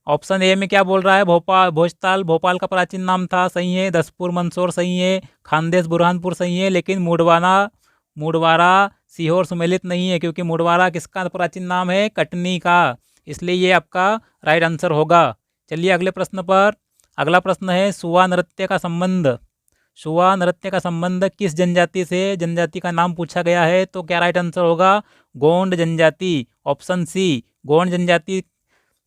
ऑप्शन ए में क्या बोल रहा है? भोजताल भोपाल का प्राचीन नाम था, सही है। दसपुर मंदसौर सही है। खानदेश बुरहानपुर सही है। लेकिन मुडवारा सीहोर सुमेलित नहीं है, क्योंकि मुडवारा किसका प्राचीन नाम है? कटनी का। इसलिए ये आपका राइट आंसर होगा। चलिए अगले प्रश्न पर। अगला प्रश्न है सुआ नृत्य का संबंध किस जनजाति से? जनजाति का नाम पूछा गया है, तो क्या राइट आंसर होगा? गोंड जनजाति। ऑप्शन सी, गोंड जनजाति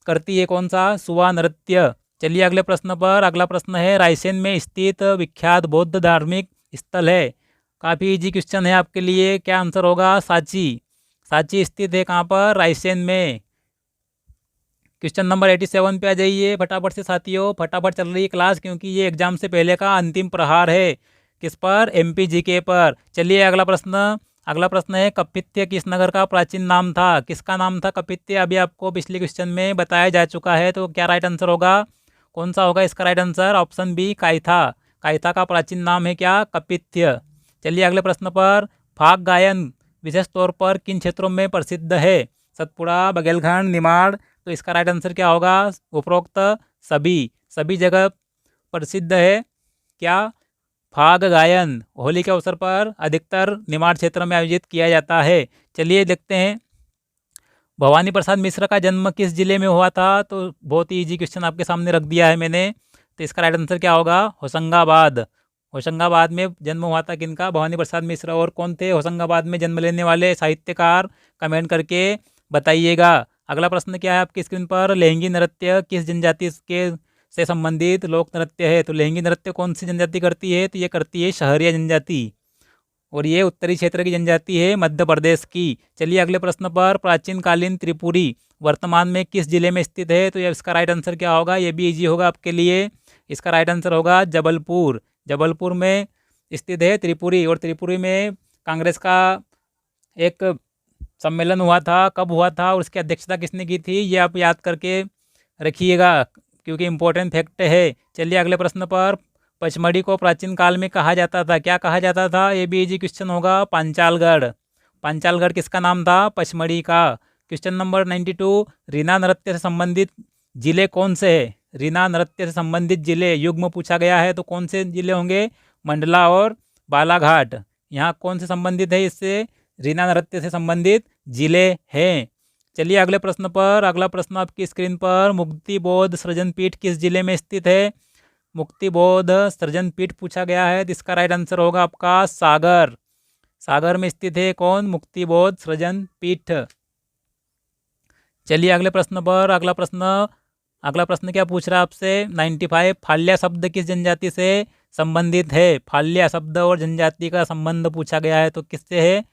करती है कौन सा? सुआ नृत्य। चलिए अगले प्रश्न पर। अगला प्रश्न है रायसेन में स्थित विख्यात बौद्ध धार्मिक स्थल है। काफ़ी इजी क्वेश्चन है आपके लिए। क्या आंसर होगा? सांची स्थित है कहाँ पर? रायसेन में। क्वेश्चन नंबर 87 पे आ जाइए फटाफट से साथियों। फटाफट चल रही है क्लास, क्योंकि ये एग्जाम से पहले का अंतिम प्रहार है। किस पर? MPGK पर। चलिए अगला प्रश्न है कपित्य किस नगर का प्राचीन नाम था? किसका नाम था कपित्य? अभी आपको पिछले क्वेश्चन में बताया जा चुका है, तो क्या राइट आंसर होगा? कौन सा होगा इसका right answer? Option B, Kayatha. Kayatha का प्राचीन नाम है क्या? कपित्य। चलिए अगले प्रश्न पर। फाग गायन विशेष तौर पर किन क्षेत्रों में प्रसिद्ध है? सतपुड़ा, बघेलखंड, निमाड़। तो इसका राइट आंसर क्या होगा? उपरोक्त सभी जगह प्रसिद्ध है क्या? फाग गायन होली के अवसर पर अधिकतर निमाड़ क्षेत्र में आयोजित किया जाता है। चलिए देखते हैं भवानी प्रसाद मिश्र का जन्म किस जिले में हुआ था? तो बहुत ही ईजी क्वेश्चन आपके सामने रख दिया है मैंने। तो इसका राइट आंसर क्या होगा? होशंगाबाद। होशंगाबाद में जन्म हुआ था किनका? भवानी प्रसाद मिश्र। और कौन थे होशंगाबाद में जन्म लेने वाले साहित्यकार? कमेंट करके बताइएगा। अगला प्रश्न क्या है आपकी स्क्रीन पर? लहंगी नृत्य किस जनजाति के से संबंधित लोक नृत्य है? तो लहंगी नृत्य कौन सी जनजाति करती है? तो ये करती है शहरिया जनजाति, और ये उत्तरी क्षेत्र की जनजाति है, मध्य प्रदेश की। चलिए अगले प्रश्न पर। प्राचीन कालीन त्रिपुरी वर्तमान में किस जिले में स्थित है? तो ये इसका राइट आंसर क्या होगा? ये भी इजी होगा आपके लिए। इसका राइट आंसर होगा जबलपुर। जबलपुर में स्थित है त्रिपुरी। और त्रिपुरी में कांग्रेस का एक सम्मेलन हुआ था, कब हुआ था और उसकी अध्यक्षता किसने की थी? ये आप याद करके रखिएगा क्योंकि इम्पोर्टेंट फैक्ट है। चलिए अगले प्रश्न पर। पचमढ़ी को प्राचीन काल में कहा जाता था, क्या कहा जाता था? ये भी इजी क्वेश्चन होगा। पांचालगढ़। पांचालगढ़ किसका नाम था? पचमढ़ी का। Question number 92। रीना नृत्य से संबंधित जिले कौन से है? रीना नृत्य से संबंधित जिले युग्म पूछा गया है, तो कौन से जिले होंगे? मंडला और बालाघाट। यहाँ कौन से संबंधित है इससे? रीना नृत्य से संबंधित जिले हैं। चलिए अगले प्रश्न पर। अगला प्रश्न आपकी स्क्रीन पर। मुक्तिबोध सृजन पीठ किस जिले में स्थित है? मुक्तिबोध सृजन पीठ पूछा गया है, तो इसका राइट आंसर होगा आपका सागर। सागर में स्थित है कौन? मुक्तिबोध सृजन पीठ। चलिए अगले प्रश्न पर। अगला प्रश्न क्या पूछ रहा है आपसे? 95। फाल्या शब्द किस जनजाति से संबंधित है? फाल्या शब्द और जनजाति का संबंध पूछा गया है, तो किससे है?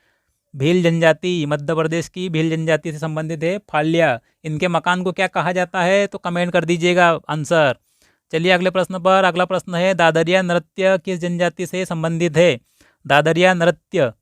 भील जनजाति, मध्य प्रदेश की भील जनजाति से संबंधित है फाल्या। इनके मकान को क्या कहा जाता है? तो कमेंट कर दीजिएगा आंसर। चलिए अगले प्रश्न पर। अगला प्रश्न है दादरिया नृत्य किस जनजाति से संबंधित है? दादरिया नृत्य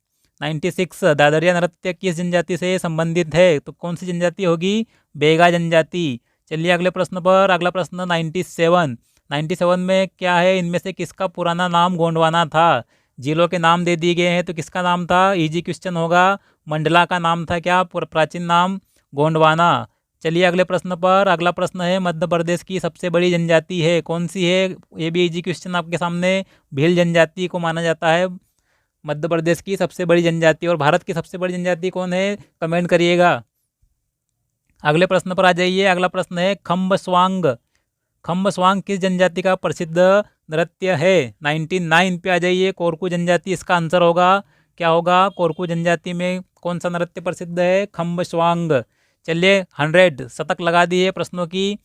96। दादरिया नृत्य किस जनजाति से संबंधित है? तो कौन सी जनजाति होगी? बेगा जनजाति। चलिए अगले प्रश्न पर। अगला प्रश्न 97। 97 में क्या है? इनमें से किसका पुराना नाम गोंडवाना था? जिलों के नाम दे दिए गए हैं, तो किसका नाम था? इजी क्वेश्चन होगा। मंडला का नाम था क्या? प्राचीन नाम गोंडवाना। चलिए अगले प्रश्न पर। अगला प्रश्न है मध्य प्रदेश की सबसे बड़ी जनजाति है, कौन सी है? ये भी इजी क्वेश्चन आपके सामने। भील जनजाति को माना जाता है मध्य प्रदेश की सबसे बड़ी जनजाति। और भारत की सबसे बड़ी जनजाति कौन है? कमेंट करिएगा। अगले प्रश्न पर आ जाइए। अगला प्रश्न है खम्ब स्वांग। खम्ब स्वांग किस जनजाति का प्रसिद्ध नृत्य है? 99 पे आ जाइए। कोरकू जनजाति इसका आंसर होगा। क्या होगा? कोरकू जनजाति में कौन सा नृत्य प्रसिद्ध है? खम्ब स्वांग। चलिए 100 शतक लगा दिए प्रश्नों की।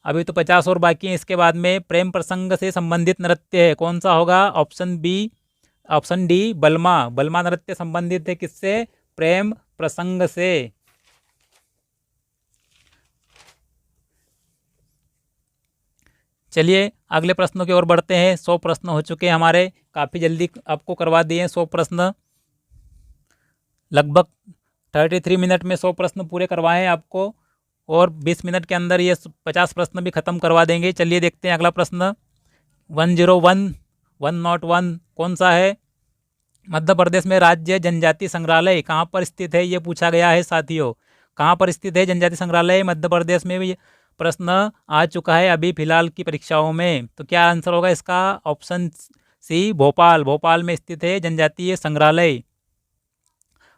अभी तो 50 और बाकी हैं। इसके बाद में प्रेम प्रसंग से संबंधित नृत्य है, कौन सा होगा? ऑप्शन डी बलमा। बलमा नृत्य संबंधित है किससे? प्रेम प्रसंग से। चलिए अगले प्रश्नों की ओर बढ़ते हैं। 100 प्रश्न हो चुके हैं हमारे, काफ़ी जल्दी आपको करवा दिए 100 प्रश्न। लगभग 33 मिनट में 100 प्रश्न पूरे करवाए हैं आपको, और 20 मिनट के अंदर ये 50 प्रश्न भी खत्म करवा देंगे। चलिए देखते हैं अगला प्रश्न। 101 कौन सा है? मध्य प्रदेश में राज्य जनजाति संग्रहालय कहाँ पर स्थित है? ये पूछा गया है साथियों। कहाँ पर स्थित है जनजाति संग्रहालय? मध्य प्रदेश में भी प्रश्न आ चुका है अभी फिलहाल की परीक्षाओं में। तो क्या आंसर होगा इसका? Option C Bhopal. भोपाल में स्थित है जनजातीय संग्रहालय।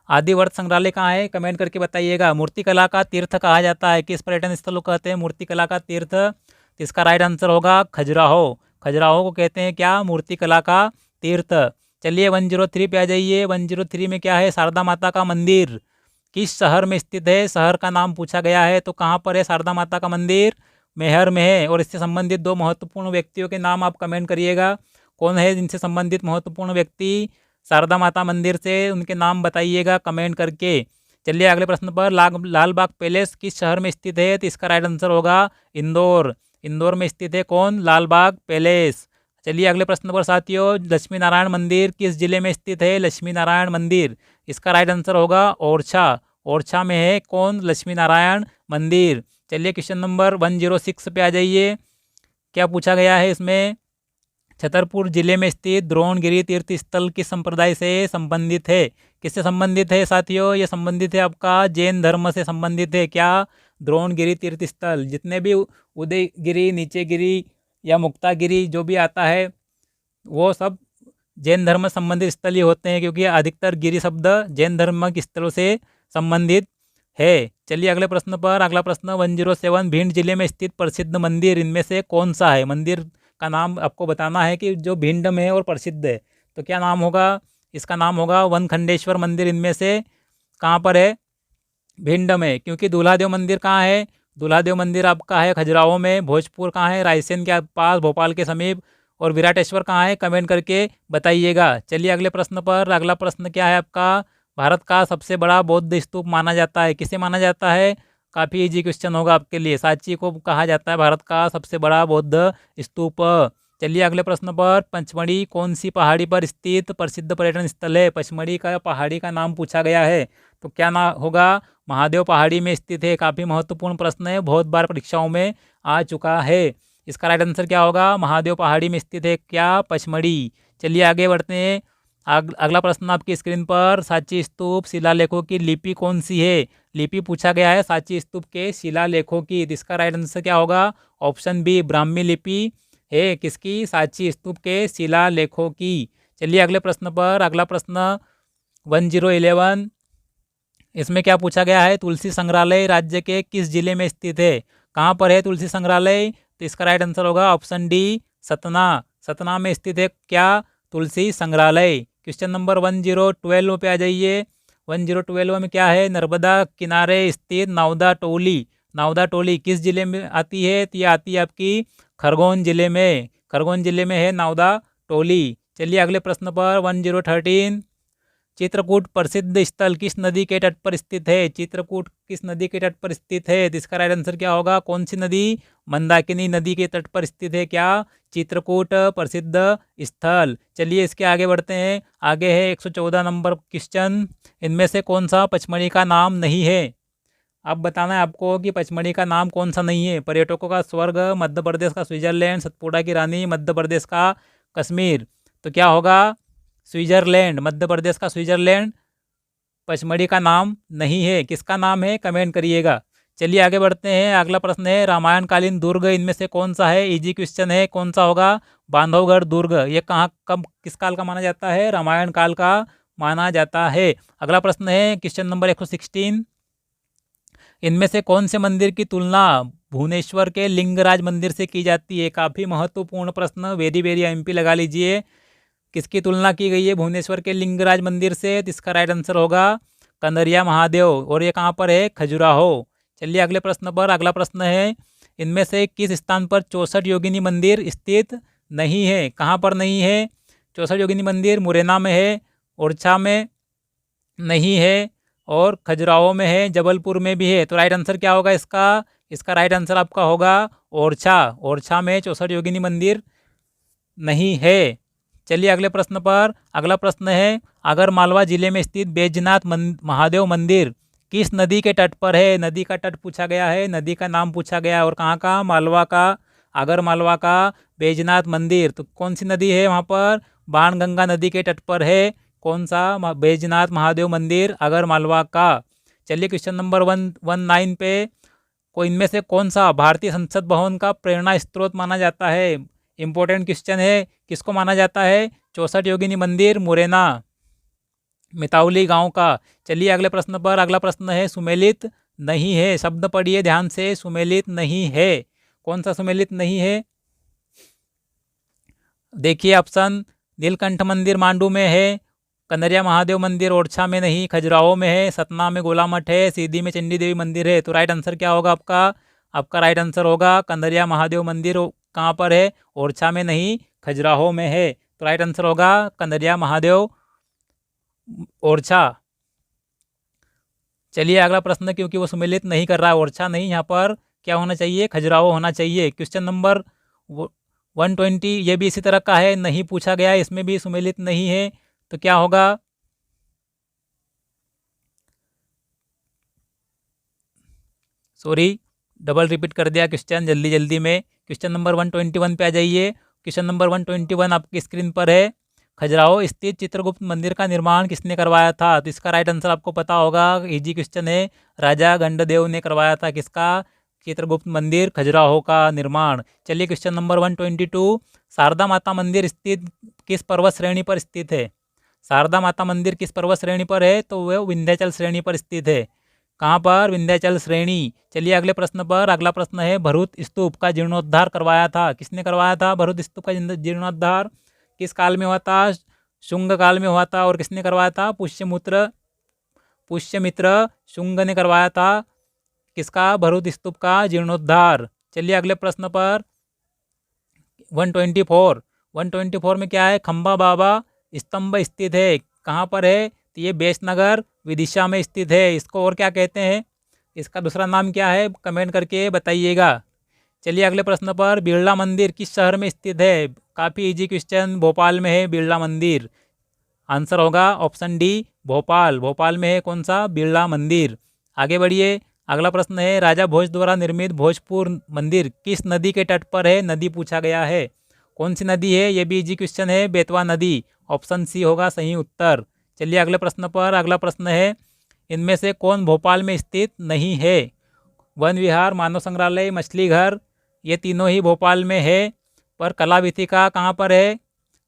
आदिवर्त संग्रहालय कहाँ है? कमेंट करके बताइएगा। मूर्तिकला का तीर्थ कहा जाता है, किस पर्यटन स्थल को कहते हैं मूर्तिकला का तीर्थ? तो इसका राइट आंसर होगा खजुराहो। खजुराहो को कहते हैं क्या? मूर्तिकला का तीर्थ। चलिए 103 पे आ जाइए। 103 में क्या है? शारदा माता का मंदिर किस शहर में स्थित है? शहर का नाम पूछा गया है, तो कहाँ पर है शारदा माता का मंदिर? मैहर में है। और इससे संबंधित 2 महत्वपूर्ण व्यक्तियों के नाम आप कमेंट करिएगा। कौन है इनसे संबंधित महत्वपूर्ण व्यक्ति शारदा माता मंदिर से? उनके नाम बताइएगा कमेंट करके। चलिए अगले प्रश्न पर। लाल बाग पैलेस किस शहर में स्थित है? तो इसका राइट आंसर होगा इंदौर। इंदौर में स्थित है कौन? लाल बाग पैलेस। चलिए अगले प्रश्न पर साथियों। लक्ष्मी नारायण मंदिर किस जिले में स्थित है? लक्ष्मी नारायण मंदिर, इसका राइट आंसर होगा ओरछा। ओरछा में है कौन? लक्ष्मी नारायण मंदिर। चलिए क्वेश्चन नंबर 106 पे आ जाइए। क्या पूछा गया है इसमें? छतरपुर जिले में स्थित द्रोणगिरी तीर्थ स्थल किस संप्रदाय से संबंधित है? किससे संबंधित है साथियों? ये संबंधित है आपका जैन धर्म से संबंधित है। क्या? द्रोणगिरी तीर्थ स्थल। जितने भी उदयगिरी, नीचेगिरी या मुक्तागिरी जो भी आता है, वो सब जैन धर्म से संबंधित स्थल ही होते हैं, क्योंकि अधिकतर गिरी शब्द जैन धर्म के स्थलों से संबंधित है। चलिए अगले प्रश्न पर। अगला प्रश्न 107, भिंड जिले में स्थित प्रसिद्ध मंदिर इनमें से कौन सा है? मंदिर का नाम आपको बताना है कि जो भिंड में है और प्रसिद्ध है, तो क्या नाम होगा? इसका नाम होगा वनखंडेश्वर मंदिर। इनमें से कहाँ पर है? भिंड में। क्योंकि दूल्हादेव मंदिर कहाँ है? दूल्हादेव मंदिर आपका है खजुराहो में। भोजपुर कहाँ है? रायसेन के पास, भोपाल के समीप। और विराटेश्वर कहाँ है? कमेंट करके बताइएगा। चलिए अगले प्रश्न पर। अगला प्रश्न क्या है आपका? भारत का सबसे बड़ा बौद्ध स्तूप माना जाता है, किसे माना जाता है? काफ़ी इजी क्वेश्चन होगा आपके लिए। सांची को कहा जाता है भारत का सबसे बड़ा बौद्ध स्तूप। चलिए अगले प्रश्न पर। पचमढ़ी कौन सी पहाड़ी पर स्थित प्रसिद्ध पर्यटन स्थल है? पचमढ़ी का पहाड़ी का नाम पूछा गया है, तो क्या नाम होगा? महादेव पहाड़ी में स्थित है। काफ़ी महत्वपूर्ण प्रश्न है, बहुत बार परीक्षाओं में आ चुका है। इसका राइट आंसर क्या होगा? महादेव पहाड़ी में स्थित है क्या? पचमढ़ी। चलिए आगे बढ़ते हैं। अगला प्रश्न आपकी स्क्रीन पर। सांची स्तूप शिलालेखों की लिपि कौन सी है? लिपि पूछा गया है सांची स्तूप के शिलालेखों की। इसका राइट आंसर क्या होगा? ऑप्शन बी, ब्राह्मी लिपि है। किसकी? सांची स्तूप के शिलालेखों की। चलिए अगले प्रश्न पर। अगला प्रश्न 1011, इसमें क्या पूछा गया है? तुलसी संग्रहालय राज्य के किस जिले में स्थित है? कहाँ पर है तुलसी संग्रहालय? तो इसका राइट आंसर होगा ऑप्शन डी, सतना। सतना में स्थित है क्या? तुलसी संग्रहालय। क्वेश्चन नंबर 1012 पे आ जाइए। 1012 में क्या है? नर्मदा किनारे स्थित नावदा टोली। नावदा टोली किस जिले में आती है? तो ये आती है आपकी खरगोन जिले में। खरगोन जिले में है नावदा टोली। चलिए अगले प्रश्न पर 1013, चित्रकूट प्रसिद्ध स्थल किस नदी के तट पर स्थित है? चित्रकूट किस नदी के तट पर स्थित है? तो इसका राइट आंसर क्या होगा? कौन सी नदी? मंदाकिनी नदी के तट पर स्थित है क्या चित्रकूट प्रसिद्ध स्थल। चलिए इसके आगे बढ़ते हैं। आगे है 114 नंबर क्वेश्चन। इनमें से कौन सा पचमढ़ी का नाम नहीं है? अब बताना है आपको कि पचमढ़ी का नाम कौन सा नहीं है। पर्यटकों का स्वर्ग, मध्य प्रदेश का स्विट्जरलैंड, सतपुड़ा की रानी, मध्य प्रदेश का कश्मीर। तो क्या होगा? स्विट्जरलैंड। मध्य प्रदेश का स्विट्जरलैंड पचमढ़ी का नाम नहीं है। किसका नाम है? कमेंट करिएगा। चलिए आगे बढ़ते हैं। अगला प्रश्न है रामायणकालीन दुर्ग इनमें से कौन सा है? इजी क्वेश्चन है। कौन सा होगा? बांधवगढ़ दुर्ग। ये कहाँ, कब, किस काल का माना जाता है? रामायण काल का माना जाता है। अगला प्रश्न है क्वेश्चन नंबर 116, इनमें से कौन से मंदिर की तुलना भुवनेश्वर के लिंगराज मंदिर से की जाती है? काफ़ी महत्वपूर्ण प्रश्न, वेरी वेरी एमपी लगा लीजिए। किसकी तुलना की गई है भुवनेश्वर के लिंगराज मंदिर से? तो इसका राइट आंसर होगा कंदरिया महादेव। और ये कहाँ पर है? खजुराहो। चलिए अगले प्रश्न पर। अगला प्रश्न है इनमें से किस स्थान पर 64 योगिनी मंदिर स्थित नहीं है? कहाँ पर नहीं है 64 योगिनी मंदिर? मुरैना में है, ओरछा में नहीं है, और खजुराहो में है, जबलपुर में भी है। तो राइट आंसर क्या होगा इसका? इसका राइट आंसर आपका होगा ओरछा। ओरछा में 64 योगिनी मंदिर नहीं है। चलिए अगले प्रश्न पर। अगला प्रश्न है आगर मालवा जिले में स्थित बैजनाथ महादेव मंदिर किस नदी के तट पर है? नदी का तट पूछा गया है, नदी का नाम पूछा गया है। और कहाँ का? मालवा का, आगर मालवा का बैजनाथ मंदिर। तो कौन सी नदी है वहाँ पर? बाणगंगा नदी के तट पर है। कौन सा? बैजनाथ महादेव मंदिर आगर मालवा का। चलिए क्वेश्चन नंबर 119 पे, को इनमें से कौन सा भारतीय संसद भवन का प्रेरणा स्रोत माना जाता है? इंपॉर्टेंट क्वेश्चन है। किसको माना जाता है? 64 योगिनी मंदिर मुरैना, मिताउली गांव का। चलिए अगले प्रश्न पर। अगला प्रश्न है सुमेलित नहीं है। शब्द पढ़िए ध्यान से। सुमेलित नहीं है, कौन सा सुमेलित नहीं है? देखिए ऑप्शन, नीलकंठ मंदिर मांडू में है, कंदरिया महादेव मंदिर ओरछा में नहीं, खजुराहो में है, सतना में गोला मठ है, सीधी में चंडी देवी मंदिर है। तो राइट आंसर क्या होगा आपका? आपका राइट आंसर होगा कंदरिया महादेव मंदिर। कहाँ पर है? ओरछा में नहीं, खजुराहो में है। तो राइट आंसर होगा कंदरिया महादेव ओरछा। चलिए अगला प्रश्न, क्योंकि वो सुमेलित नहीं कर रहा है, ओरछा नहीं, यहाँ पर क्या होना चाहिए? खजुराहो होना चाहिए। क्वेश्चन नंबर 120 ये भी इसी तरह का है, नहीं पूछा गया है, इसमें भी सुमेलित नहीं है। तो क्या होगा? सॉरी, डबल रिपीट कर दिया क्वेश्चन जल्दी जल्दी में। क्वेश्चन नंबर 121 पे आ जाइए। क्वेश्चन नंबर 121 आपकी स्क्रीन पर है। खजुराहो स्थित चित्रगुप्त मंदिर का निर्माण किसने करवाया था? तो इसका राइट आंसर आपको पता होगा, इजी क्वेश्चन है। राजा गंडदेव ने करवाया था। किसका? चित्रगुप्त मंदिर खजुराहो का निर्माण। चलिए क्वेश्चन नंबर 122, शारदा माता मंदिर स्थित किस पर्वत श्रेणी पर स्थित है? शारदा माता मंदिर किस पर्वत श्रेणी पर है? तो वह विंध्याचल श्रेणी पर स्थित है। कहाँ पर? विंध्याचल श्रेणी। चलिए अगले प्रश्न पर। अगला प्रश्न है भरूच स्तूप का जीर्णोद्धार करवाया था, किसने करवाया था? भरूच स्तूप का जीर्णोद्धार किस काल में हुआ था? शुंग काल में हुआ था। और किसने करवाया था? पुष्यमित्र शुंग ने करवाया था। किसका? भरूच स्तूप का जीर्णोद्धार। चलिए अगले प्रश्न पर 124 में क्या है? खंबा बाबा स्तंभ स्थित है, कहाँ पर है? तो ये बेसनगर विदिशा में स्थित है। इसको और क्या कहते हैं? इसका दूसरा नाम क्या है? कमेंट करके बताइएगा। चलिए अगले प्रश्न पर। बिरला मंदिर किस शहर में स्थित है? काफ़ी इजी क्वेश्चन। भोपाल में है बिरला मंदिर। आंसर होगा ऑप्शन डी भोपाल। भोपाल में है कौन सा? बिरला मंदिर। आगे बढ़िए। अगला प्रश्न है राजा भोज द्वारा निर्मित भोजपुर मंदिर किस नदी के तट पर है? नदी पूछा गया है। कौन सी नदी है? ये भी इजी क्वेश्चन है। बेतवा नदी। ऑप्शन सी होगा सही उत्तर। चलिए अगले प्रश्न पर। अगला प्रश्न है इनमें से कौन भोपाल में स्थित नहीं है? वन विहार, मानव संग्रहालय, मछली घर, ये तीनों ही भोपाल में है। पर कला विथिका कहाँ पर है?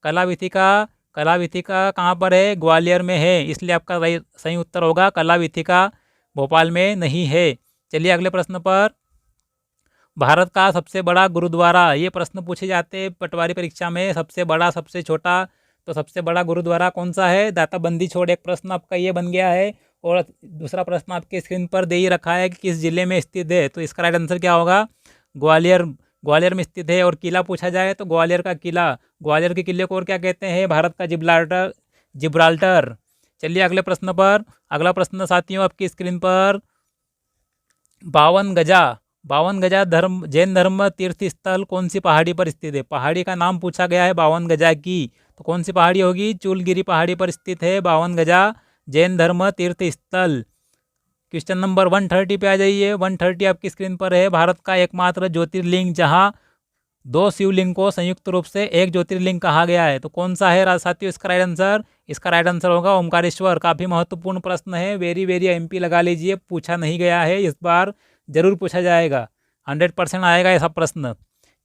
कला विथिका कहाँ पर है? ग्वालियर में है। इसलिए आपका सही उत्तर होगा कला विथिका भोपाल में नहीं है। चलिए अगले प्रश्न पर। भारत का सबसे बड़ा गुरुद्वारा, ये प्रश्न पूछे जाते हैं पटवारी परीक्षा में। सबसे बड़ा, सबसे छोटा, तो सबसे बड़ा गुरुद्वारा कौन सा है? दाता बंदी छोड़। एक प्रश्न आपका ये बन गया है। और दूसरा प्रश्न आपके स्क्रीन पर दे ही रखा है कि किस जिले में स्थित है। तो इसका राइट आंसर क्या होगा? ग्वालियर में स्थित है। और किला पूछा जाए तो ग्वालियर का किला। ग्वालियर के किले को और क्या कहते हैं? भारत का जिब्राल्टर। चलिए अगले प्रश्न पर। अगला प्रश्न साथियों आपकी स्क्रीन पर 52 गजा जैन धर्म तीर्थ स्थल कौन सी पहाड़ी पर स्थित है? पहाड़ी का नाम पूछा गया है 52 गजा की। तो कौन सी पहाड़ी होगी? चूलगिरी पहाड़ी पर स्थित है 52 गजा जैन धर्म तीर्थ स्थल। क्वेश्चन नंबर 130 पे आ जाइए। 130 आपकी स्क्रीन पर है। भारत का एकमात्र ज्योतिर्लिंग जहां 2 शिवलिंग को संयुक्त रूप से एक ज्योतिर्लिंग कहा गया है, तो कौन सा है साथियों? इसका राइट आंसर? इसका राइट आंसर होगा ओमकारेश्वर। काफ़ी महत्वपूर्ण प्रश्न है। वेरी वेरी एमपी लगा लीजिए। पूछा नहीं गया है, इस बार जरूर पूछा जाएगा। 100% आएगा ऐसा प्रश्न।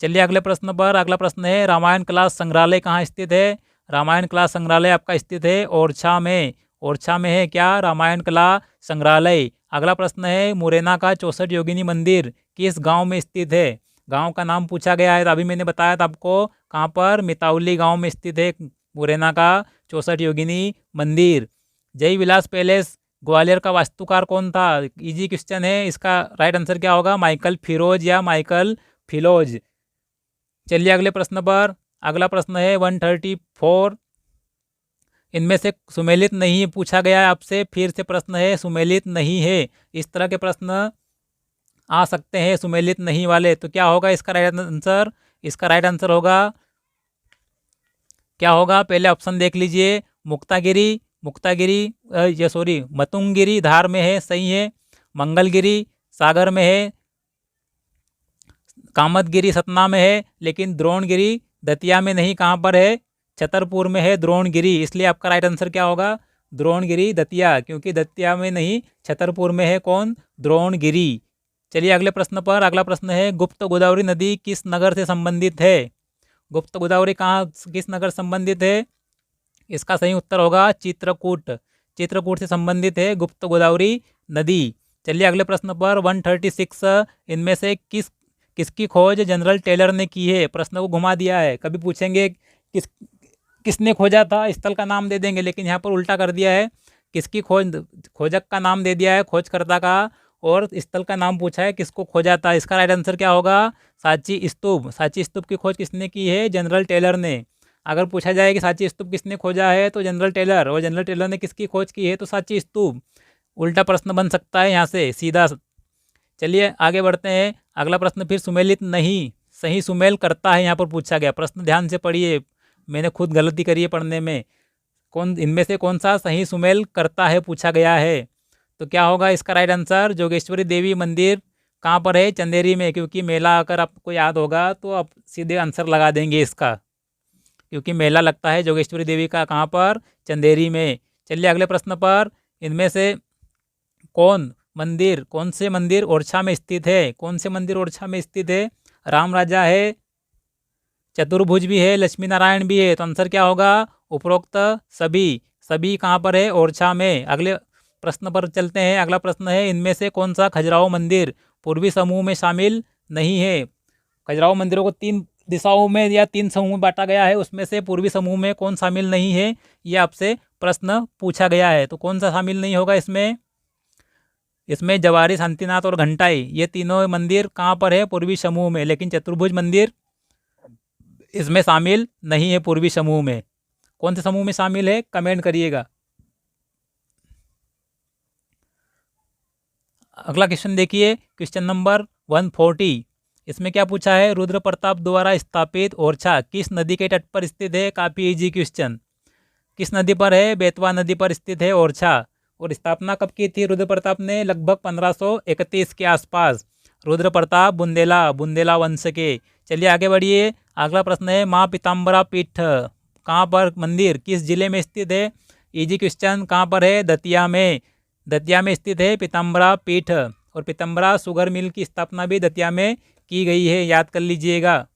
चलिए अगले प्रश्न पर। अगला प्रश्न है रामायण कला संग्रहालय कहाँ स्थित है? रामायण कला संग्रहालय आपका स्थित है ओरछा में। ओरछा में है क्या? रामायण कला संग्रहालय। अगला प्रश्न है मुरैना का 64 योगिनी मंदिर किस गांव में स्थित है? गांव का नाम पूछा गया है। तो अभी मैंने बताया था आपको कहाँ पर? मिताउली गांव में स्थित है मुरैना का 64 योगिनी मंदिर। जय विलास पैलेस ग्वालियर का वास्तुकार कौन था? इजी क्वेश्चन है। इसका राइट आंसर क्या होगा? माइकल फिरोज या माइकल फिलोज। चलिए अगले प्रश्न पर। अगला प्रश्न है 134। इनमें से सुमेलित नहीं पूछा गया है आपसे। फिर से प्रश्न है सुमेलित नहीं है। इस तरह के प्रश्न आ सकते हैं सुमेलित नहीं वाले। तो क्या होगा इसका राइट आंसर? इसका राइट आंसर होगा क्या होगा? पहले ऑप्शन देख लीजिए। मतुंगगिरी धार में है, सही है। मंगलगिरी सागर में है। कामतगिरी सतना में है। लेकिन द्रोणगिरी दतिया में नहीं। कहाँ पर है? छतरपुर में है द्रोणगिरी। इसलिए आपका राइट आंसर क्या होगा? द्रोणगिरी दतिया, क्योंकि दतिया में नहीं छतरपुर में है कौन? द्रोणगिरी। चलिए अगले प्रश्न पर। अगला प्रश्न है गुप्त गोदावरी नदी किस नगर से संबंधित है? गुप्त गोदावरी किस नगर संबंधित है? इसका सही उत्तर होगा चित्रकूट। चित्रकूट से संबंधित है गुप्त गोदावरी नदी। चलिए अगले प्रश्न पर 136। इनमें से किसकी खोज जनरल टेलर ने की है? प्रश्न को घुमा दिया है। कभी पूछेंगे किसने खोजा था, स्थल का नाम दे देंगे, लेकिन यहाँ पर उल्टा कर दिया है। किसकी खोजक का नाम दे दिया है, खोजकर्ता का, और स्थल का नाम पूछा है किसको खोजा था। इसका राइट आंसर क्या होगा? सांची स्तूप। सांची स्तूप की खोज किसने की है? जनरल टेलर ने। अगर पूछा जाए कि सांची स्तूप किसने खोजा है तो जनरल टेलर, और जनरल टेलर ने किसकी खोज की है तो सांची स्तूप। उल्टा प्रश्न बन सकता है यहाँ से सीधा। चलिए आगे बढ़ते हैं। अगला प्रश्न फिर सुमेलित नहीं सही सुमेल करता है यहाँ पर पूछा गया। प्रश्न ध्यान से पढ़िए, मैंने खुद गलती करी है पढ़ने में। इनमें से कौन सा सही सुमेल करता है पूछा गया है। तो क्या होगा इसका राइट आंसर? जोगेश्वरी देवी मंदिर कहाँ पर है? चंदेरी में। क्योंकि मेला अगर आपको याद होगा तो आप सीधे आंसर लगा देंगे इसका, क्योंकि मेला लगता है जोगेश्वरी देवी का कहाँ पर? चंदेरी में। चलिए अगले प्रश्न पर। इनमें से कौन से मंदिर ओरछा में स्थित है? कौन से मंदिर ओरछा में स्थित है? राम राजा है, चतुर्भुज भी है, लक्ष्मी नारायण भी है। तो आंसर क्या होगा? उपरोक्त सभी कहाँ पर है? ओरछा में। अगले प्रश्न पर चलते हैं। अगला प्रश्न है, इनमें से कौन सा खजुराहो मंदिर पूर्वी समूह में शामिल नहीं है? खजुराहो मंदिरों को 3 दिशाओं में या 3 समूह में बांटा गया है, उसमें से पूर्वी समूह में कौन शामिल नहीं है, ये आपसे प्रश्न पूछा गया है। तो कौन सा शामिल नहीं होगा इसमें? इसमें जवारी, शांतिनाथ और घंटाई, ये तीनों मंदिर कहाँ पर है? पूर्वी समूह में। लेकिन चतुर्भुज मंदिर इसमें शामिल नहीं है पूर्वी समूह में। कौन से समूह में शामिल है, कमेंट करिएगा। अगला क्वेश्चन देखिए, क्वेश्चन नंबर 140। इसमें क्या पूछा है? रुद्र प्रताप द्वारा स्थापित ओरछा किस नदी के तट पर स्थित है? काफ़ी इजी क्वेश्चन। किस नदी पर है? बेतवा नदी पर स्थित है ओरछा। और स्थापना कब की थी रुद्र प्रताप ने? लगभग 1531 के आसपास। रुद्र प्रताप बुंदेला वंश के। चलिए आगे बढ़िए। अगला प्रश्न है, माँ पीताम्बरा पीठ कहाँ पर मंदिर किस जिले में स्थित है? Easy question. कहाँ पर है? दतिया में। दतिया में स्थित है पीताम्बरा पीठ। और पीताम्बरा शुगर मिल की स्थापना भी दतिया में की गई है, याद कर लीजिएगा।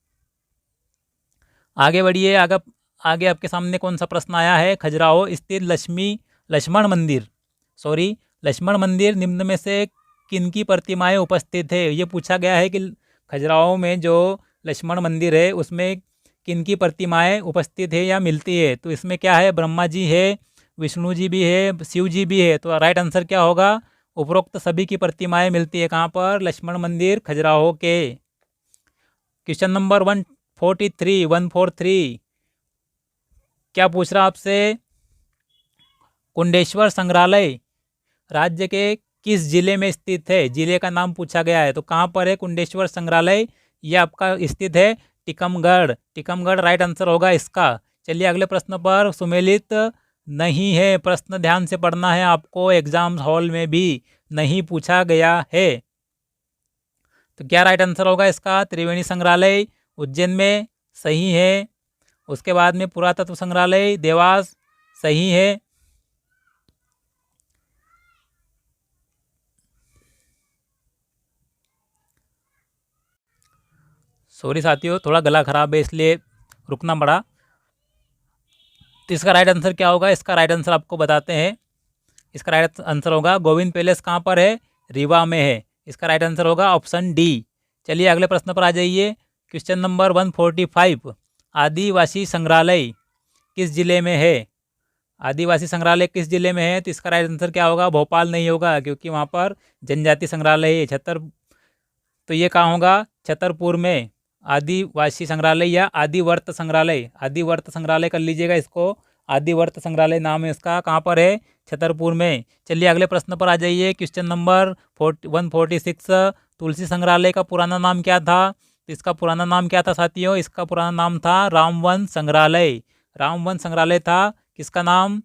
आगे बढ़िए। आगे आपके सामने कौन सा प्रश्न आया है? खजुराहो स्थित लक्ष्मण मंदिर निम्न में से किनकी प्रतिमाएं उपस्थित है? ये पूछा गया है कि खजुराहो में जो लक्ष्मण मंदिर है उसमें किनकी प्रतिमाएं उपस्थित है या मिलती है? तो इसमें क्या है? ब्रह्मा जी है, विष्णु जी भी है, शिव जी भी है। तो राइट आंसर क्या होगा? उपरोक्त सभी की प्रतिमाएं मिलती है कहाँ पर? लक्ष्मण मंदिर खजुराहो के। क्वेश्चन नंबर 143 क्या पूछ रहा आपसे? कुंडेश्वर संग्रहालय राज्य के किस जिले में स्थित है? जिले का नाम पूछा गया है। तो कहाँ पर है कुंडेश्वर संग्रहालय? ये आपका स्थित है टीकमगढ़ राइट आंसर होगा इसका। चलिए अगले प्रश्न पर। सुमेलित नहीं है, प्रश्न ध्यान से पढ़ना है आपको, एग्जाम हॉल में भी नहीं पूछा गया है। तो क्या राइट आंसर होगा इसका? त्रिवेणी संग्रहालय उज्जैन में, सही है। उसके बाद में पुरातत्व संग्रहालय देवास, सही है। सॉरी साथियों, थोड़ा गला खराब है इसलिए रुकना पड़ा। तो इसका राइट आंसर क्या होगा? इसका राइट आंसर आपको बताते हैं। इसका राइट आंसर होगा गोविंद पैलेस कहाँ पर है? रीवा में है। इसका राइट आंसर होगा ऑप्शन डी। चलिए अगले प्रश्न पर आ जाइए। क्वेश्चन नंबर 145 आदिवासी संग्रहालय किस जिले में है? आदिवासी संग्रहालय किस जिले में है? तो इसका राइट आंसर क्या होगा? भोपाल नहीं होगा, क्योंकि वहाँ पर जनजाति संग्रहालय है। तो ये कहाँ होगा? छतरपुर में। आदिवासी संग्रहालय या आदिवर्त संग्रहालय कर लीजिएगा इसको। आदिवर्त संग्रहालय नाम है इसका। कहाँ पर है? छतरपुर में। चलिए अगले प्रश्न पर आ जाइए। क्वेश्चन नंबर 146 तुलसी संग्रहालय का पुराना नाम क्या था? तो इसका पुराना नाम क्या था साथियों? इसका पुराना नाम था रामवन संग्रहालय था। किसका नाम?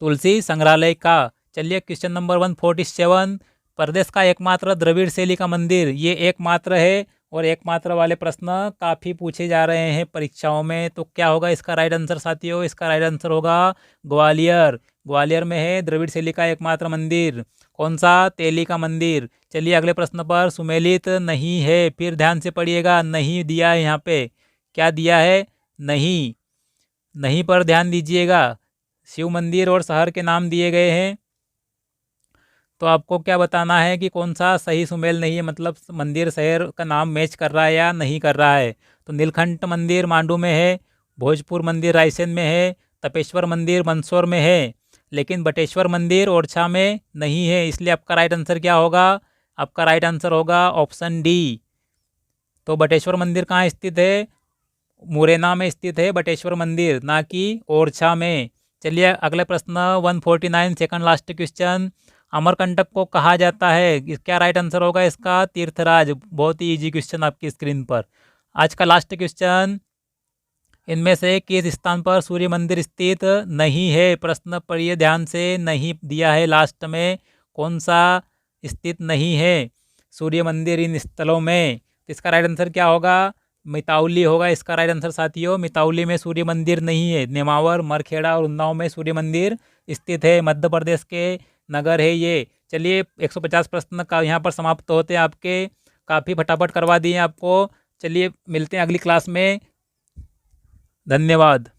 तुलसी संग्रहालय का। चलिए क्वेश्चन नंबर 147 प्रदेश का एकमात्र द्रविड़ शैली का मंदिर, ये एकमात्र है। और एकमात्र वाले प्रश्न काफ़ी पूछे जा रहे हैं परीक्षाओं में। तो क्या होगा इसका राइट आंसर साथियों? इसका राइट आंसर होगा ग्वालियर में है द्रविड़ शैली का एकमात्र मंदिर। कौन सा? तेली का मंदिर। चलिए अगले प्रश्न पर। सुमेलित नहीं है, फिर ध्यान से पढ़िएगा। नहीं दिया है यहाँ पे। क्या दिया है? नहीं पर ध्यान दीजिएगा। शिव मंदिर और शहर के नाम दिए गए हैं। तो आपको क्या बताना है कि कौन सा सही सुमेल नहीं है, मतलब मंदिर शहर का नाम मैच कर रहा है या नहीं कर रहा है। तो नीलकंठ मंदिर मांडू में है, भोजपुर मंदिर रायसेन में है, तपेश्वर मंदिर मंदसौर में है, लेकिन बटेश्वर मंदिर ओरछा में नहीं है। इसलिए आपका राइट आंसर क्या होगा? आपका राइट आंसर होगा ऑप्शन डी। तो बटेश्वर मंदिर कहाँ स्थित है? मुरैना में स्थित है बटेश्वर मंदिर, ना कि ओरछा में। चलिए अगले प्रश्न 149 सेकंड लास्ट क्वेश्चन। अमरकंटक को कहा जाता है, क्या राइट आंसर होगा इसका? तीर्थराज। बहुत ही इजी क्वेश्चन आपकी स्क्रीन पर। आज का लास्ट क्वेश्चन, इनमें से किस स्थान पर सूर्य मंदिर स्थित नहीं है? प्रश्न पढ़िए ध्यान से, नहीं दिया है लास्ट में। कौन सा स्थित नहीं है सूर्य मंदिर इन स्थलों में? तो इसका राइट आंसर क्या होगा? मिताउली होगा इसका राइट आंसर साथियों। मिताउली में सूर्य मंदिर नहीं है। नेमावर, मरखेड़ा और उन्नाव में सूर्य मंदिर स्थित है। मध्य प्रदेश के नगर है ये। चलिए 150 प्रश्न का यहाँ पर समाप्त होते हैं आपके। काफ़ी फटाफट करवा दिए आपको। चलिए मिलते हैं अगली क्लास में। धन्यवाद।